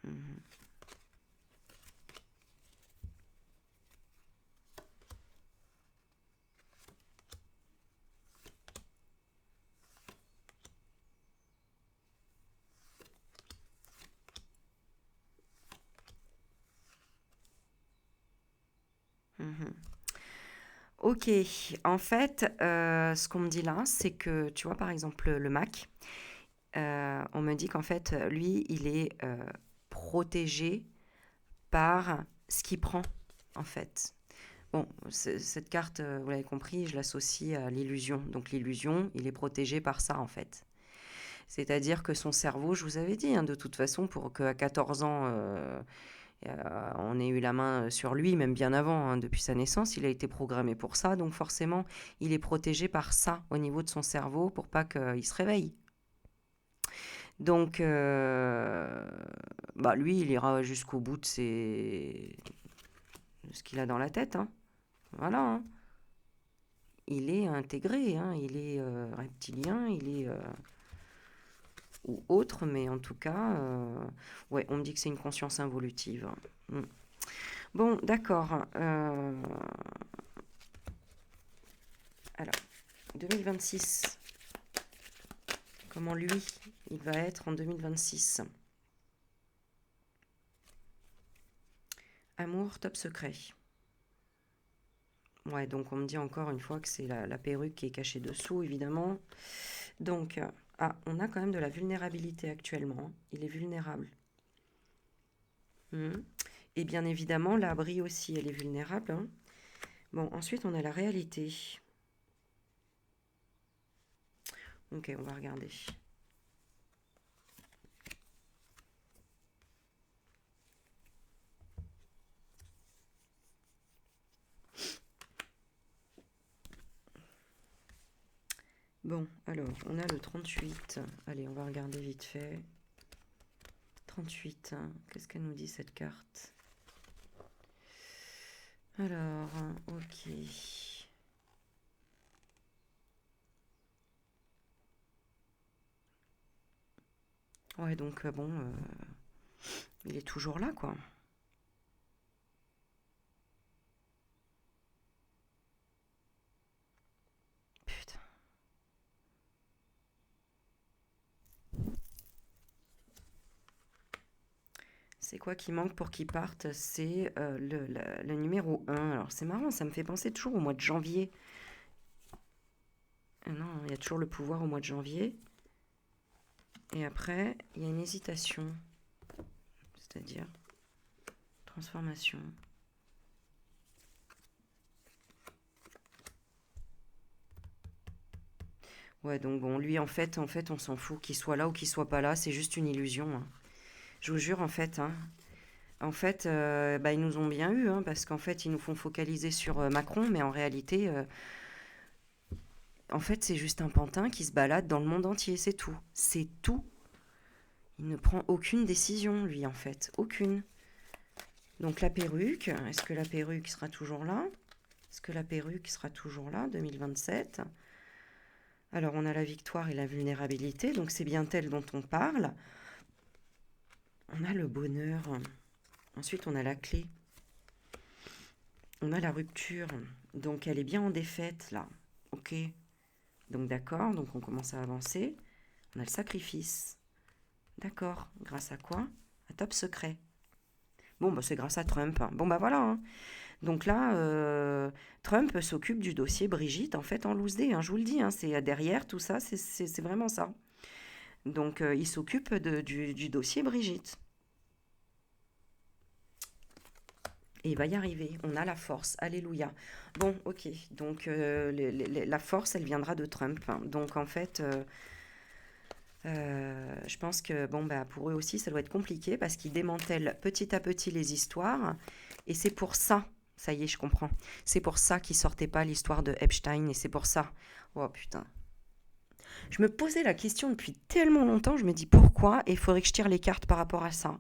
Mhm, mhm. Ok, en fait, ce qu'on me dit là, c'est que, tu vois, par exemple, le Mac, on me dit qu'en fait, lui, il est protégé par ce qu'il prend, en fait. Bon, cette carte, vous l'avez compris, je l'associe à l'illusion. Donc l'illusion, il est protégé par ça, en fait. C'est-à-dire que son cerveau, je vous avais dit, hein, de toute façon, pour qu'à 14 ans, on ait eu la main sur lui, même bien avant, hein, depuis sa naissance, il a été programmé pour ça. Donc forcément, il est protégé par ça au niveau de son cerveau pour pas qu'il se réveille. Donc, bah lui, il ira jusqu'au bout de ce qu'il a dans la tête, hein. Voilà, hein. Il est intégré, hein. Il est reptilien, il est ou autre, mais en tout cas, ouais, on me dit que c'est une conscience involutive. Mm. Bon, d'accord. Alors, 2026. Comment lui, il va être en 2026? Amour, top secret. Ouais, donc on me dit encore une fois que c'est la perruque qui est cachée dessous, évidemment. Donc, on a quand même de la vulnérabilité actuellement, hein. Il est vulnérable. Mhm. Et bien évidemment, la Brie aussi, elle est vulnérable, hein. Bon, ensuite, on a la réalité. Ok, on va regarder. Bon, alors, on a le 38. Allez, on va regarder vite fait. 38, hein. Qu'est-ce qu'elle nous dit, cette carte? Alors, ok. Ouais, donc, bon, il est toujours là, quoi. Putain. C'est quoi qui manque pour qu'il parte? C'est le numéro 1. Alors, c'est marrant, ça me fait penser toujours au mois de janvier. Non, il y a toujours le pouvoir au mois de janvier. Et après, il y a une hésitation. C'est-à-dire transformation. Ouais, donc bon, lui, en fait, on s'en fout qu'il soit là ou qu'il soit pas là, c'est juste une illusion, hein. Je vous jure, en fait, hein. En fait, bah, ils nous ont bien eu, hein, parce qu'en fait, ils nous font focaliser sur Macron, mais en réalité, en fait, c'est juste un pantin qui se balade dans le monde entier, c'est tout. C'est tout. Il ne prend aucune décision, lui, en fait. Aucune. Donc la perruque, est-ce que la perruque sera toujours là? Est-ce que la perruque sera toujours là, 2027? Alors on a la victoire et la vulnérabilité, donc c'est bien elle dont on parle. On a le bonheur. Ensuite on a la clé. On a la rupture. Donc elle est bien en défaite là. Ok. Donc d'accord, donc on commence à avancer. On a le sacrifice. D'accord. Grâce à quoi? Un top secret. Bon, bah, c'est grâce à Trump, hein. Bon, bah voilà, hein. Donc là, Trump s'occupe du dossier Brigitte, en fait, en loose day, hein, je vous le dis, hein, c'est derrière tout ça, c'est vraiment ça. Donc il s'occupe du dossier Brigitte. Et il va y arriver, on a la force, alléluia. Bon, ok, donc la force, elle viendra de Trump, hein. Donc en fait, je pense que bon, bah, pour eux aussi, ça doit être compliqué parce qu'ils démantèlent petit à petit les histoires. Et c'est pour ça y est, je comprends. C'est pour ça qu'ils sortaient pas l'histoire de Epstein et c'est pour ça. Oh putain. Je me posais la question depuis tellement longtemps, je me dis pourquoi, et il faudrait que je tire les cartes par rapport à ça.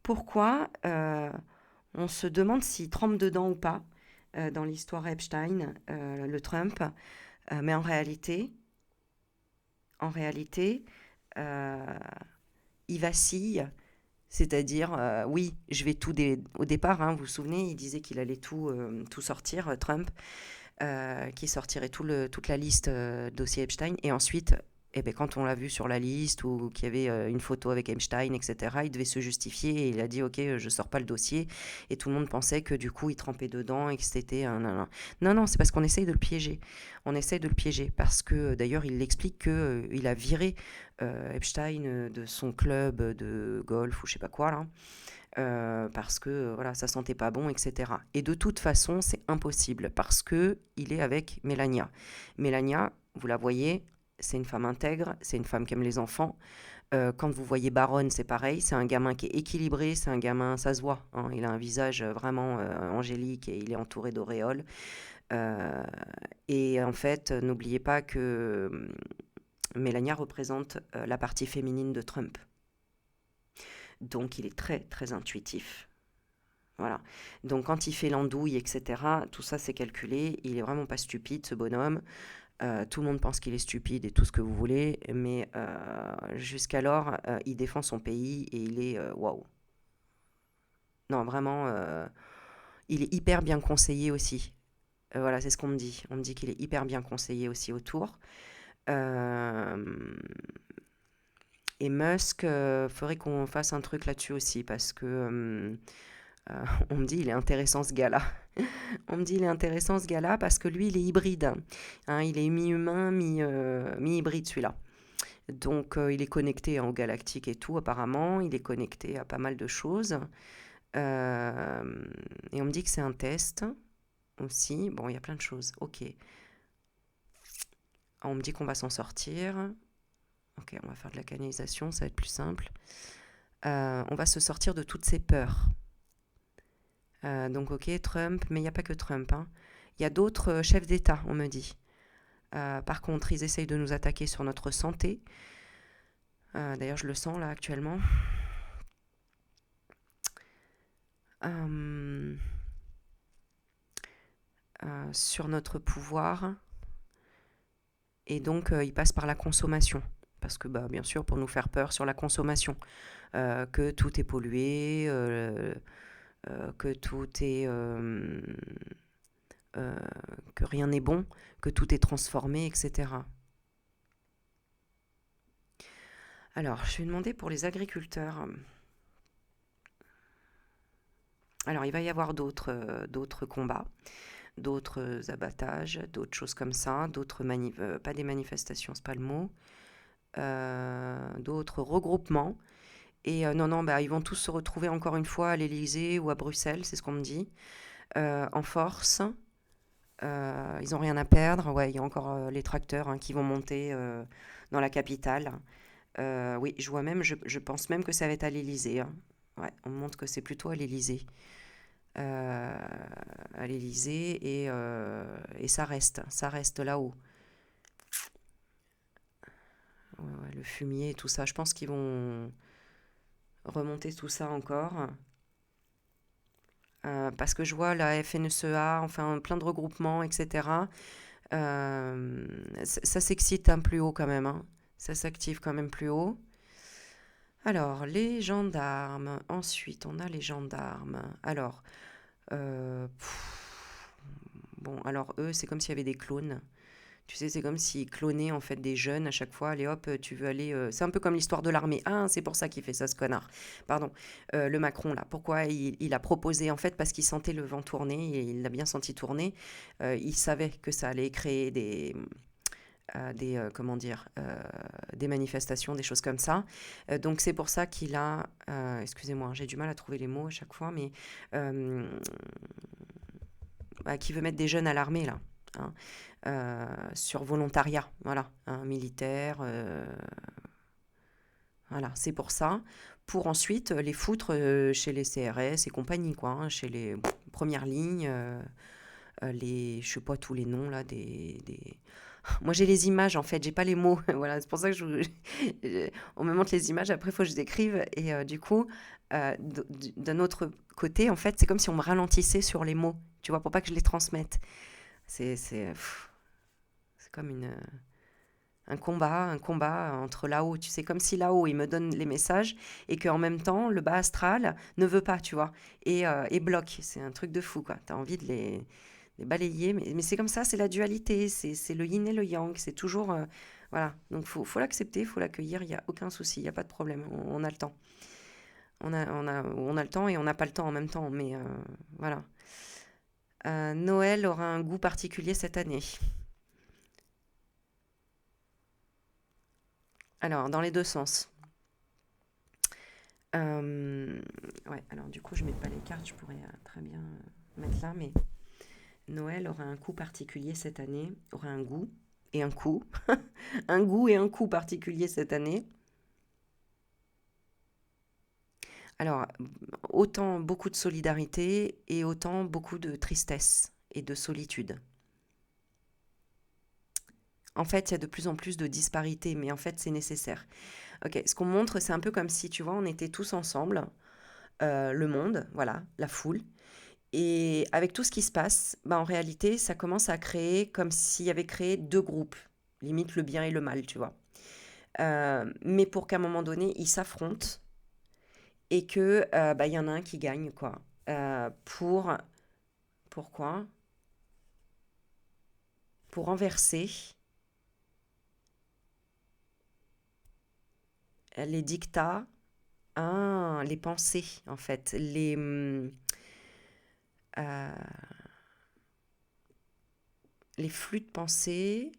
Pourquoi on se demande s'il trempe dedans ou pas dans l'histoire Epstein, le Trump, mais en réalité, euh, il vacille. C'est-à-dire, oui, je vais au départ, hein, vous vous souvenez, il disait qu'il allait tout sortir, Trump, qui sortirait toute la liste dossier Epstein. Et ensuite, eh ben, quand on l'a vu sur la liste ou qu'il y avait une photo avec Epstein, etc., il devait se justifier et il a dit, ok, je sors pas le dossier. Et tout le monde pensait que du coup, il trempait dedans et que c'était un... Non, non, non, non, c'est parce qu'on essaye de le piéger. On essaye de le piéger parce que d'ailleurs, il explique qu'il a viré Epstein de son club de golf ou je sais pas quoi là, parce que voilà, ça sentait pas bon, etc. Et de toute façon, c'est impossible parce que il est avec Mélania. Mélania, vous la voyez, c'est une femme intègre, c'est une femme qui aime les enfants. Quand vous voyez Baron, c'est pareil, c'est un gamin qui est équilibré, c'est un gamin, ça se voit, hein, il a un visage vraiment angélique et il est entouré d'auréoles. Euh, et en fait, n'oubliez pas que Melania représente la partie féminine de Trump. Donc il est très très intuitif. Voilà. Donc quand il fait l'andouille, etc., tout ça c'est calculé. Il est vraiment pas stupide, ce bonhomme. Tout le monde pense qu'il est stupide et tout ce que vous voulez, mais jusqu'alors, il défend son pays et il est waouh. Non, vraiment, il est hyper bien conseillé aussi. Voilà, c'est ce qu'on me dit. On me dit qu'il est hyper bien conseillé aussi autour. Euh, et Musk, faudrait qu'on fasse un truc là-dessus aussi parce que on me dit il est intéressant ce gars-là. On me dit il est intéressant ce gars-là parce que lui il est hybride. Hein, il est mi-humain, mi-hybride celui-là. Donc il est connecté au galactique et tout apparemment. Il est connecté à pas mal de choses. Et on me dit que c'est un test aussi. Bon, il y a plein de choses. Ok. On me dit qu'on va s'en sortir. Ok, on va faire de la canalisation, ça va être plus simple. On va se sortir de toutes ces peurs. Donc ok, Trump, mais il n'y a pas que Trump. Hein. Il y a d'autres chefs d'État, on me dit. Par contre, ils essayent de nous attaquer sur notre santé. D'ailleurs, je le sens là actuellement. Sur notre pouvoir. Et donc, ils passent par la consommation. Parce que, bah, bien sûr, pour nous faire peur sur la consommation. Que tout est pollué, que tout est... que rien n'est bon, que tout est transformé, etc. Alors, je vais demander pour les agriculteurs. Alors, il va y avoir d'autres combats, d'autres abattages, d'autres choses comme ça, pas des manifestations, c'est pas le mot, d'autres regroupements. Et non, bah, ils vont tous se retrouver encore une fois à l'Élysée ou à Bruxelles, c'est ce qu'on me dit, en force. Ils n'ont rien à perdre. Ouais, il y a encore les tracteurs qui vont monter dans la capitale. Oui, je vois même, je pense même que ça va être à l'Élysée. Hein. Ouais, on me montre que c'est plutôt à l'Élysée. À l'Élysée et ça reste là-haut. Ouais, le fumier et tout ça, je pense qu'ils vont remonter tout ça encore. Parce que je vois la FNSEA, enfin plein de regroupements, etc. Ça s'excite un plus haut quand même. Hein. Ça s'active quand même plus haut. Alors, les gendarmes. Ensuite, on a les gendarmes. Alors, bon, alors eux, c'est comme s'il y avait des clones. Tu sais, c'est comme s'ils clonaient en fait des jeunes à chaque fois. Allez hop, tu veux aller. C'est un peu comme l'histoire de l'armée. Ah, c'est pour ça qu'il fait ça, ce connard. Pardon. Le Macron, là. Pourquoi il a proposé en fait parce qu'il sentait le vent tourner et il l'a bien senti tourner. Il savait que ça allait créer comment dire, des manifestations, des choses comme ça. Donc c'est pour ça qu'il a, excusez-moi, j'ai du mal à trouver les mots à chaque fois, mais qui veut mettre des jeunes à l'armée là, hein, sur volontariat, voilà, hein, militaire, voilà, c'est pour ça, pour ensuite les foutre chez les CRS et compagnie, quoi, hein, chez les premières lignes, je sais pas tous les noms là, moi j'ai les images en fait, j'ai pas les mots, voilà, c'est pour ça que on me montre les images, après il faut que je décrive, et du coup, d'un autre côté, en fait, c'est comme si on me ralentissait sur les mots, tu vois, pour pas que je les transmette. C'est comme un combat entre là-haut, tu sais, comme si là-haut, il me donne les messages, et qu'en même temps, le bas astral ne veut pas, tu vois, et bloque, c'est un truc de fou, quoi, t'as envie de les balayer, mais c'est comme ça, c'est la dualité, c'est le yin et le yang, c'est toujours... voilà, donc faut l'accepter, faut l'accueillir, il n'y a aucun souci, il n'y a pas de problème, on a le temps. On a le temps et on n'a pas le temps en même temps, mais voilà. Noël aura un goût particulier cette année. Alors, dans les deux sens. Ouais, alors du coup, je mets pas les cartes, je pourrais très bien mettre là, mais Noël aura un coup particulier cette année, aura un goût et un coup. Un goût et un coup particulier cette année. Alors, autant beaucoup de solidarité et autant beaucoup de tristesse et de solitude. En fait, il y a de plus en plus de disparités, mais en fait, c'est nécessaire. Ok, ce qu'on montre, c'est un peu comme si, tu vois, on était tous ensemble, le monde, voilà, la foule. Et avec tout ce qui se passe, bah, en réalité, ça commence à créer comme s'il y avait créé deux groupes, limite le bien et le mal, tu vois. Mais pour qu'à un moment donné, ils s'affrontent et que bah, il y en a un qui gagne, quoi. Pourquoi? Pour renverser les dictats, les pensées, en fait, euh, les flux de pensée,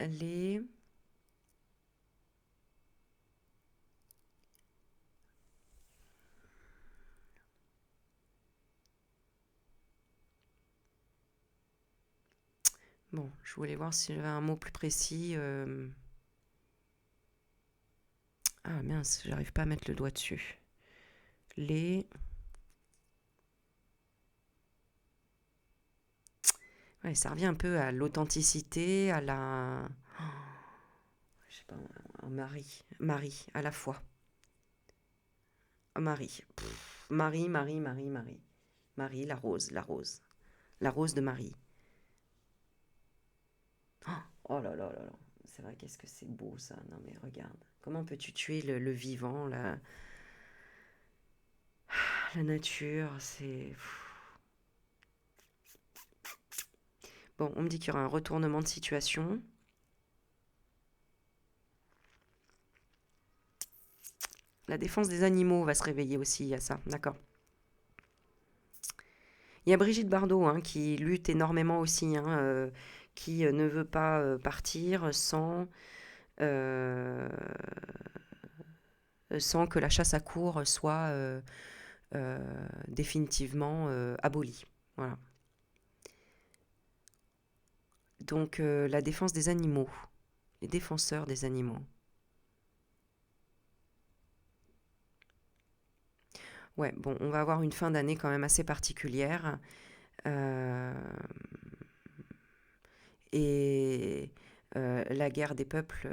les... Bon, je voulais voir si j'avais un mot plus précis. Ah mince, j'arrive pas à mettre le doigt dessus. Les... Ouais, ça revient un peu à l'authenticité, à la... Je sais pas, un mari. Marie, à la fois. Marie. Marie, Marie, Marie, Marie. Marie, la rose, la rose. La rose de Marie. Oh là là là là. C'est vrai, qu'est-ce que c'est beau ça. Non mais regarde. Comment peux-tu tuer le vivant, la nature, c'est... Bon, on me dit qu'il y aura un retournement de situation. La défense des animaux va se réveiller aussi à ça, d'accord. Il y a Brigitte Bardot qui lutte énormément aussi, qui ne veut pas partir euh, sans que la chasse à courre soit définitivement abolie. Voilà. Donc la défense des animaux, les défenseurs des animaux. Ouais, bon, on va avoir une fin d'année quand même assez particulière. Euh, et la guerre des peuples,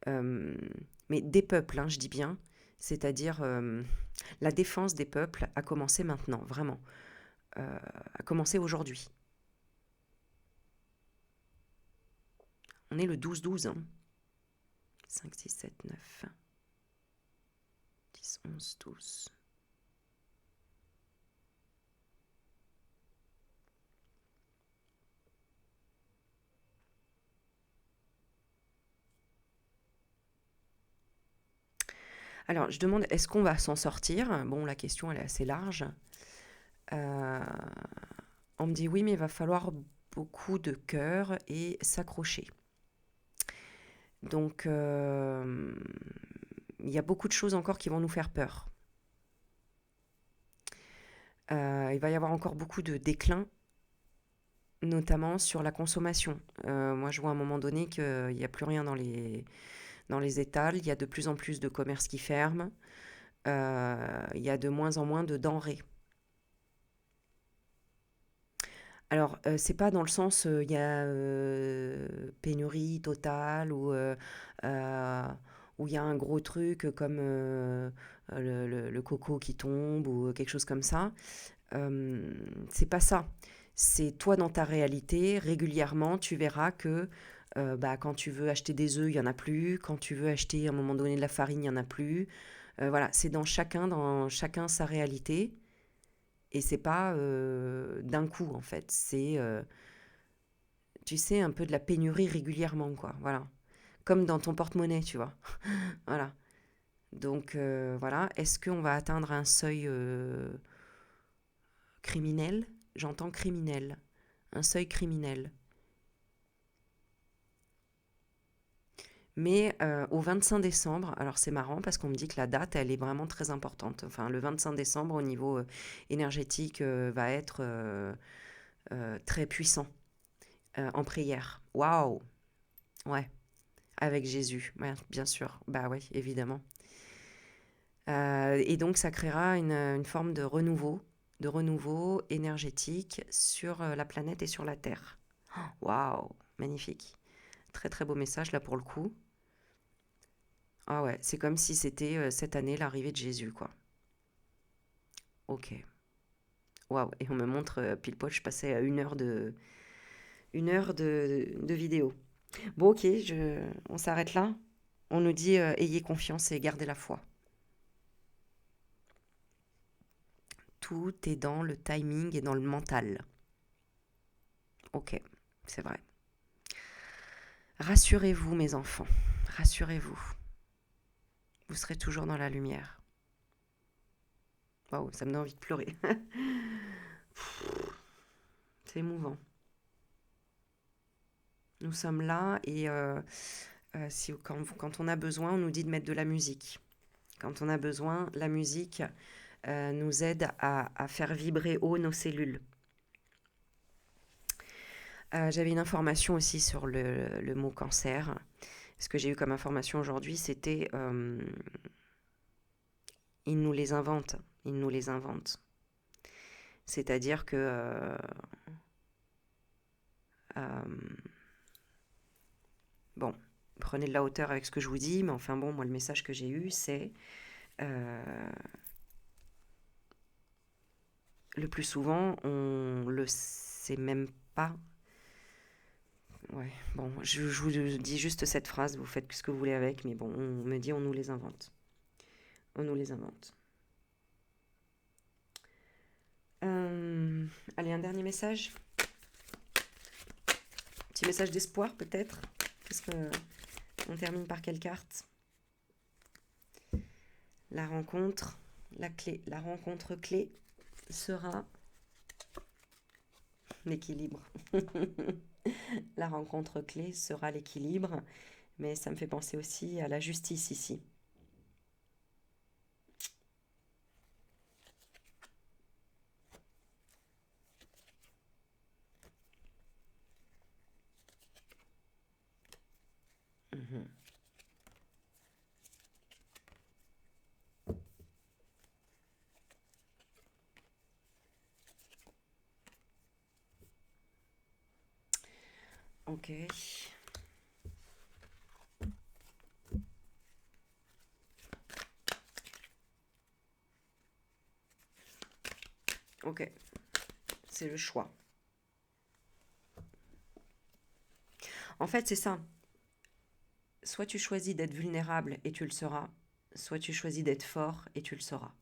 euh, mais des peuples, je dis bien, c'est-à-dire la défense des peuples a commencé maintenant, vraiment, a commencé aujourd'hui. On est le 12-12, 5, 6, 7, 9, 10, 11, 12. Alors, je demande, est-ce qu'on va s'en sortir? Bon, la question, elle est assez large. Euh, on me dit oui, mais il va falloir beaucoup de cœur et s'accrocher. Donc, il y a beaucoup de choses encore qui vont nous faire peur. Il va y avoir encore beaucoup de déclin, notamment sur la consommation. Moi, je vois à un moment donné qu'il n'y a plus rien dans les étals. Il y a de plus en plus de commerces qui ferment. Il y a de moins en moins de denrées. Alors, c'est pas dans le sens, il y a pénurie totale ou il y a un gros truc comme le coco qui tombe ou quelque chose comme ça. C'est pas ça. C'est toi dans ta réalité, régulièrement, tu verras que bah, quand tu veux acheter des œufs, il y en a plus. Quand tu veux acheter à un moment donné de la farine, il y en a plus. Voilà, c'est dans chacun sa réalité. Et c'est pas d'un coup, en fait. C'est, tu sais, un peu de la pénurie régulièrement, quoi. Voilà. Comme dans ton porte-monnaie, tu vois. Voilà. Donc, voilà. Est-ce qu'on va atteindre un seuil criminel? J'entends criminel. Un seuil criminel. Mais au 25 décembre, alors c'est marrant parce qu'on me dit que la date, elle est vraiment très importante. Enfin, le 25 décembre, au niveau énergétique, va être très puissant en prière. Waouh! Ouais, avec Jésus, ouais, bien sûr. Bah oui, évidemment. Et donc, ça créera une forme de de renouveau énergétique sur la planète et sur la Terre. Waouh, magnifique. Très très beau message là pour le coup. Ah ouais, c'est comme si c'était cette année l'arrivée de Jésus, quoi. Ok. Waouh, et on me montre pile poil, je passais à une heure de vidéo. Bon, ok, on s'arrête là. On nous dit ayez confiance et gardez la foi. Tout est dans le timing et dans le mental. Ok, c'est vrai. Rassurez-vous, mes enfants. Rassurez-vous. Vous serez toujours dans la lumière. Waouh, ça me donne envie de pleurer. C'est émouvant. Nous sommes là et quand on a besoin, on nous dit de mettre de la musique. Quand on a besoin, la musique nous aide à faire vibrer haut nos cellules. J'avais une information aussi sur le mot cancer. Ce que j'ai eu comme information aujourd'hui, c'était ils nous les inventent. Ils nous les inventent. C'est-à-dire que bon, prenez de la hauteur avec ce que je vous dis, mais enfin bon, moi le message que j'ai eu, c'est le plus souvent, on le sait même pas. Ouais, bon, je vous dis juste cette phrase, vous faites ce que vous voulez avec, mais bon, on me dit on nous les invente. On nous les invente. Allez, un dernier message. Petit message d'espoir peut-être. Qu'est-ce que on termine par quelle carte? La rencontre, la clé, la rencontre clé sera l'équilibre. La rencontre clé sera l'équilibre, mais ça me fait penser aussi à la justice ici. Mhm. Ok. Ok. C'est le choix. En fait, c'est ça. Soit tu choisis d'être vulnérable et tu le seras, soit tu choisis d'être fort et tu le seras.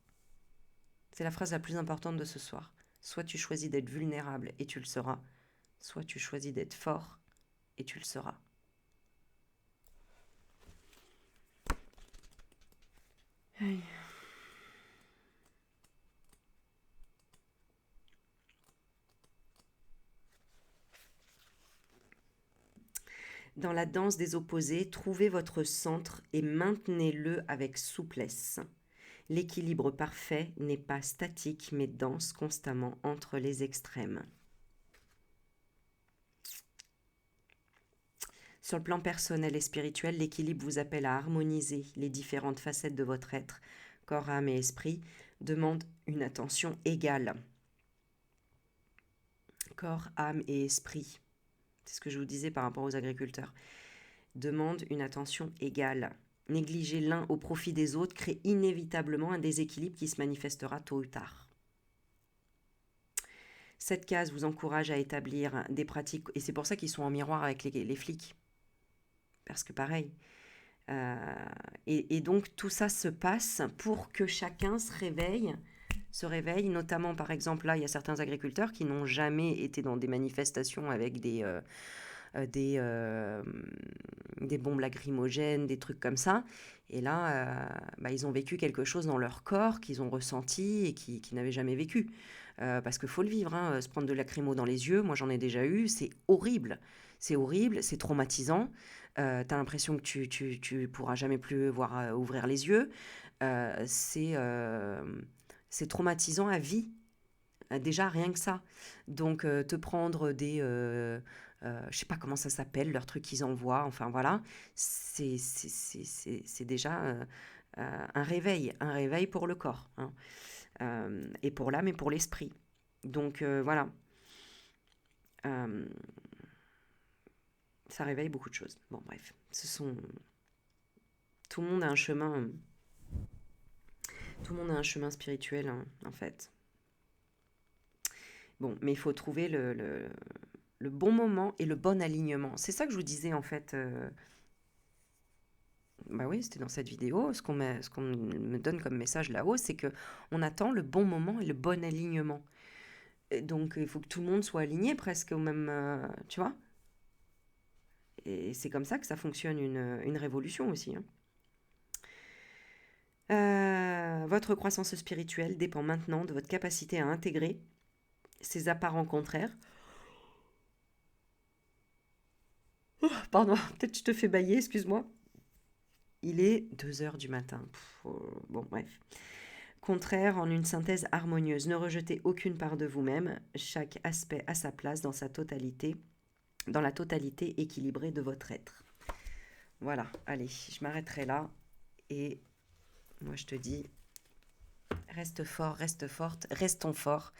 C'est la phrase la plus importante de ce soir. Soit tu choisis d'être vulnérable et tu le seras, soit tu choisis d'être fort et tu le seras. Aïe. Dans la danse des opposés, trouvez votre centre et maintenez-le avec souplesse. L'équilibre parfait n'est pas statique mais danse constamment entre les extrêmes. Sur le plan personnel et spirituel, l'équilibre vous appelle à harmoniser les différentes facettes de votre être. Corps, âme et esprit demandent une attention égale. Corps, âme et esprit, c'est ce que je vous disais par rapport aux agriculteurs, demandent une attention égale. Négliger l'un au profit des autres crée inévitablement un déséquilibre qui se manifestera tôt ou tard. Cette case vous encourage à établir des pratiques, et c'est pour ça qu'ils sont en miroir avec les flics. Parce que pareil, et donc tout ça se passe pour que chacun se réveille, notamment par exemple là il y a certains agriculteurs qui n'ont jamais été dans des manifestations avec des bombes lacrymogènes, des trucs comme ça, et là ils ont vécu quelque chose dans leur corps qu'ils ont ressenti et qui n'avaient jamais vécu, parce qu'il faut le vivre, hein, se prendre de lacrymo dans les yeux, moi j'en ai déjà eu, c'est horrible, c'est traumatisant. T'as l'impression que tu pourras jamais plus ouvrir les yeux. C'est traumatisant à vie. Déjà, rien que ça. Donc, te prendre je sais pas comment ça s'appelle, leur truc qu'ils envoient, enfin voilà, c'est déjà un réveil pour le corps, hein. et pour l'âme et pour l'esprit. Donc voilà, Euh, ça réveille beaucoup de choses. Bon, bref, tout le monde a un chemin, tout le monde a un chemin spirituel, hein, en fait. Bon, mais il faut trouver le bon moment et le bon alignement. C'est ça que je vous disais, en fait. Bah oui, c'était dans cette vidéo. Ce qu'on me donne comme message là-haut, c'est que on attend le bon moment et le bon alignement. Et donc, il faut que tout le monde soit aligné presque au même, tu vois. Et c'est comme ça que ça fonctionne une révolution aussi, hein. Votre croissance spirituelle dépend maintenant de votre capacité à intégrer ces apparents contraires. Pardon, peut-être je te fais bailler, excuse-moi. Il est 2 heures du matin. Bon, bref. Contraire en une synthèse harmonieuse. Ne rejetez aucune part de vous-même, chaque aspect à sa place dans sa totalité, dans la totalité équilibrée de votre être. Voilà, allez, je m'arrêterai là. Et moi, je te dis, reste fort, reste forte, restons forts.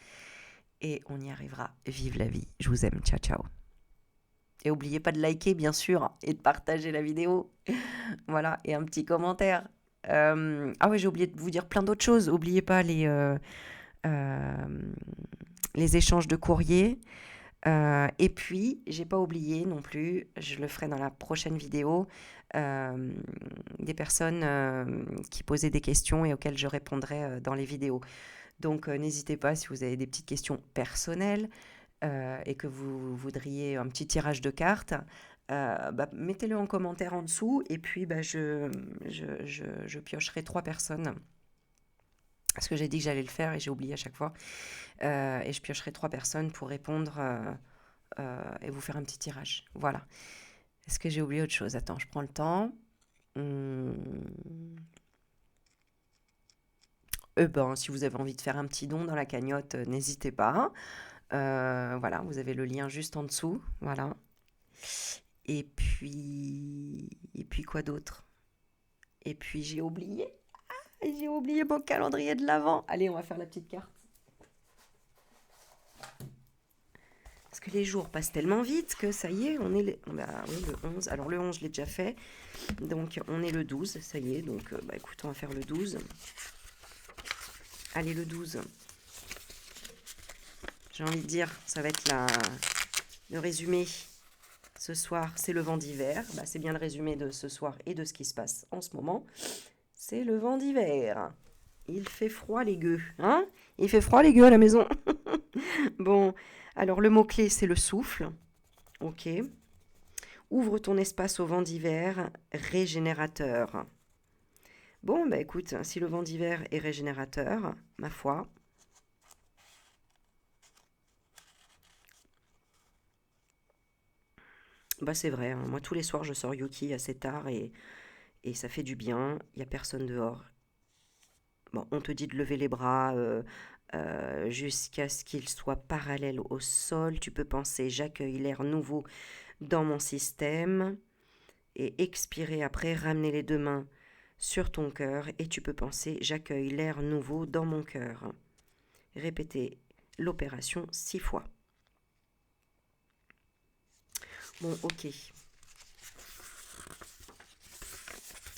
Et on y arrivera. Vive la vie. Je vous aime. Ciao, ciao. Et n'oubliez pas de liker, bien sûr, et de partager la vidéo. Voilà, et un petit commentaire. Ah ouais, j'ai oublié de vous dire plein d'autres choses. N'oubliez pas les échanges de courrier. Et puis, j'ai pas oublié non plus, je le ferai dans la prochaine vidéo, des personnes qui posaient des questions et auxquelles je répondrai dans les vidéos. Donc, n'hésitez pas si vous avez des petites questions personnelles et que vous voudriez un petit tirage de cartes, mettez-le en commentaire en dessous et puis je piocherai 3 personnes. Parce que j'ai dit que j'allais le faire et j'ai oublié à chaque fois. Et je piocherai 3 personnes pour répondre et vous faire un petit tirage. Voilà. Est-ce que j'ai oublié autre chose? Attends, je prends le temps. Si vous avez envie de faire un petit don dans la cagnotte, n'hésitez pas. Voilà, vous avez le lien juste en dessous. Voilà. Et puis quoi d'autre? Et puis j'ai oublié mon calendrier de l'Avent. Allez, on va faire la petite carte. Parce que les jours passent tellement vite que ça y est, on est le 11. Alors le 11, je l'ai déjà fait. Donc on est le 12, ça y est. Donc écoute, on va faire le 12. Allez, le 12. J'ai envie de dire, ça va être le résumé. Ce soir, c'est le vent d'hiver. C'est bien le résumé de ce soir et de ce qui se passe en ce moment. C'est le vent d'hiver. Il fait froid les gueux, hein? Il fait froid les gueux à la maison. Bon, alors le mot-clé, c'est le souffle. Ok. Ouvre ton espace au vent d'hiver, régénérateur. Bon, écoute, si le vent d'hiver est régénérateur, ma foi, c'est vrai, hein. Moi, tous les soirs, je sors Yuki assez tard et ça fait du bien. Il n'y a personne dehors. Bon, on te dit de lever les bras jusqu'à ce qu'ils soient parallèles au sol. Tu peux penser, j'accueille l'air nouveau dans mon système. Et expirer après, ramener les 2 mains sur ton cœur. Et tu peux penser, j'accueille l'air nouveau dans mon cœur. Répétez l'opération 6 fois. Bon, ok.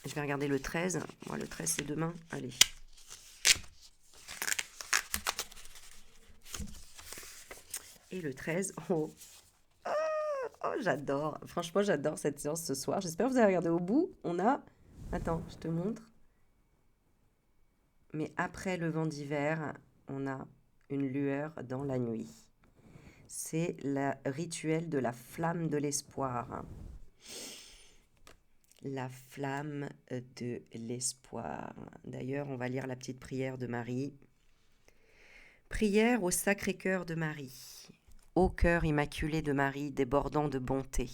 Je vais regarder le 13. Moi, le 13, c'est demain. Allez. Et le 13, j'adore. Franchement, j'adore cette séance ce soir. J'espère que vous avez regardé au bout. On a... Attends, je te montre. Mais après le vent d'hiver, on a une lueur dans la nuit. C'est le rituel de la flamme de l'espoir. La flamme de l'espoir. D'ailleurs, on va lire la petite prière de Marie. Prière au Sacré-Cœur de Marie. Ô cœur immaculé de Marie, débordant de bonté.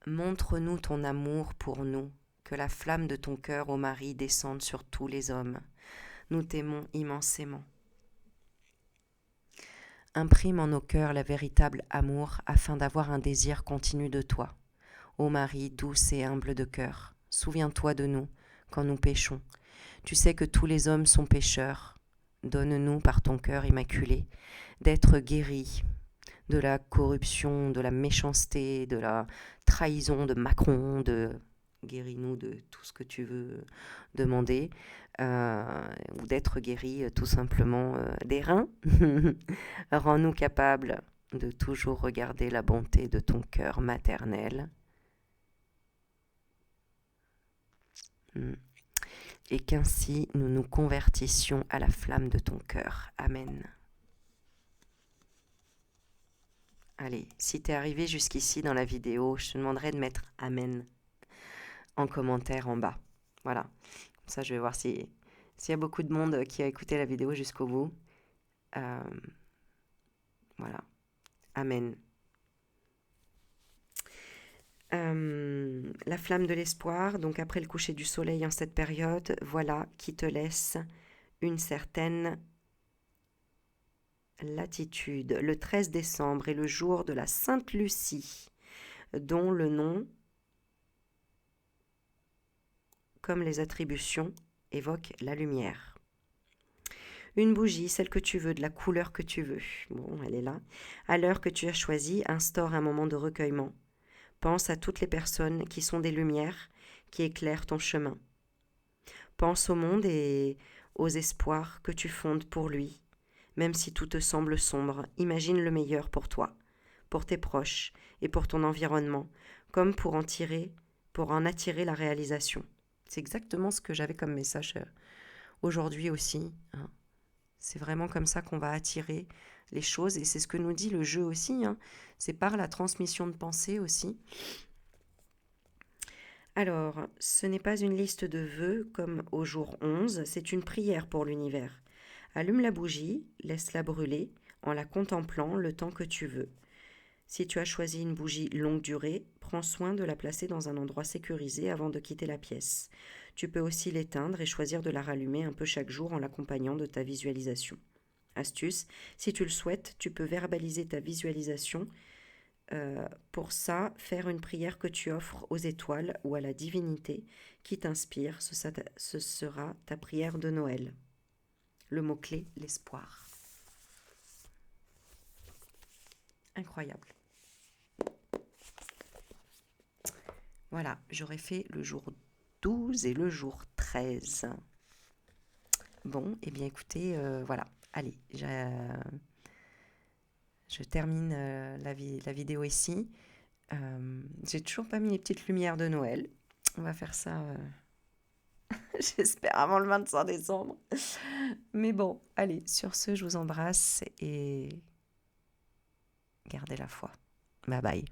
Montre-nous ton amour pour nous, que la flamme de ton cœur, ô Marie, descende sur tous les hommes. Nous t'aimons immensément. Imprime en nos cœurs le véritable amour afin d'avoir un désir continu de toi. Ô Marie, douce et humble de cœur, souviens-toi de nous quand nous péchons. Tu sais que tous les hommes sont pécheurs. Donne-nous par ton cœur immaculé d'être guéris de la corruption, de la méchanceté, de la trahison de Macron, guéris-nous de tout ce que tu veux demander, ou d'être guéris tout simplement des reins. Rends-nous capables de toujours regarder la bonté de ton cœur maternel. Et qu'ainsi nous nous convertissions à la flamme de ton cœur. Amen. Allez, si t'es arrivé jusqu'ici dans la vidéo, je te demanderai de mettre Amen en commentaire en bas. Voilà. Comme ça, je vais voir s'il y a beaucoup de monde qui a écouté la vidéo jusqu'au bout. Voilà. Amen. La flamme de l'espoir, donc après le coucher du soleil en cette période, voilà qui te laisse une certaine latitude. Le 13 décembre est le jour de la Sainte Lucie, dont le nom, comme les attributions, évoque la lumière. Une bougie, celle que tu veux, de la couleur que tu veux. Bon, elle est là. À l'heure que tu as choisie, instaure un moment de recueillement. Pense à toutes les personnes qui sont des lumières, qui éclairent ton chemin. Pense au monde et aux espoirs que tu fondes pour lui. Même si tout te semble sombre, imagine le meilleur pour toi, pour tes proches et pour ton environnement, comme pour en attirer la réalisation. C'est exactement ce que j'avais comme message aujourd'hui aussi. C'est vraiment comme ça qu'on va attirer les choses, et c'est ce que nous dit le jeu aussi. C'est par la transmission de pensée aussi. Alors, ce n'est pas une liste de vœux comme au jour 11, c'est une prière pour l'univers. Allume la bougie, laisse-la brûler en la contemplant le temps que tu veux. Si tu as choisi une bougie longue durée, prends soin de la placer dans un endroit sécurisé avant de quitter la pièce. Tu peux aussi l'éteindre et choisir de la rallumer un peu chaque jour en l'accompagnant de ta visualisation. Astuce, si tu le souhaites, tu peux verbaliser ta visualisation. Pour ça, faire une prière que tu offres aux étoiles ou à la divinité qui t'inspire, ce sera ta prière de Noël. Le mot-clé, l'espoir. Incroyable. Voilà, j'aurais fait le jour 12 et le jour 13. Bon, et bien écoutez, voilà. Allez, je termine la vidéo ici. J'ai toujours pas mis les petites lumières de Noël. On va faire ça, j'espère, avant le 25 décembre. Mais bon, allez, sur ce, je vous embrasse et gardez la foi. Bye bye.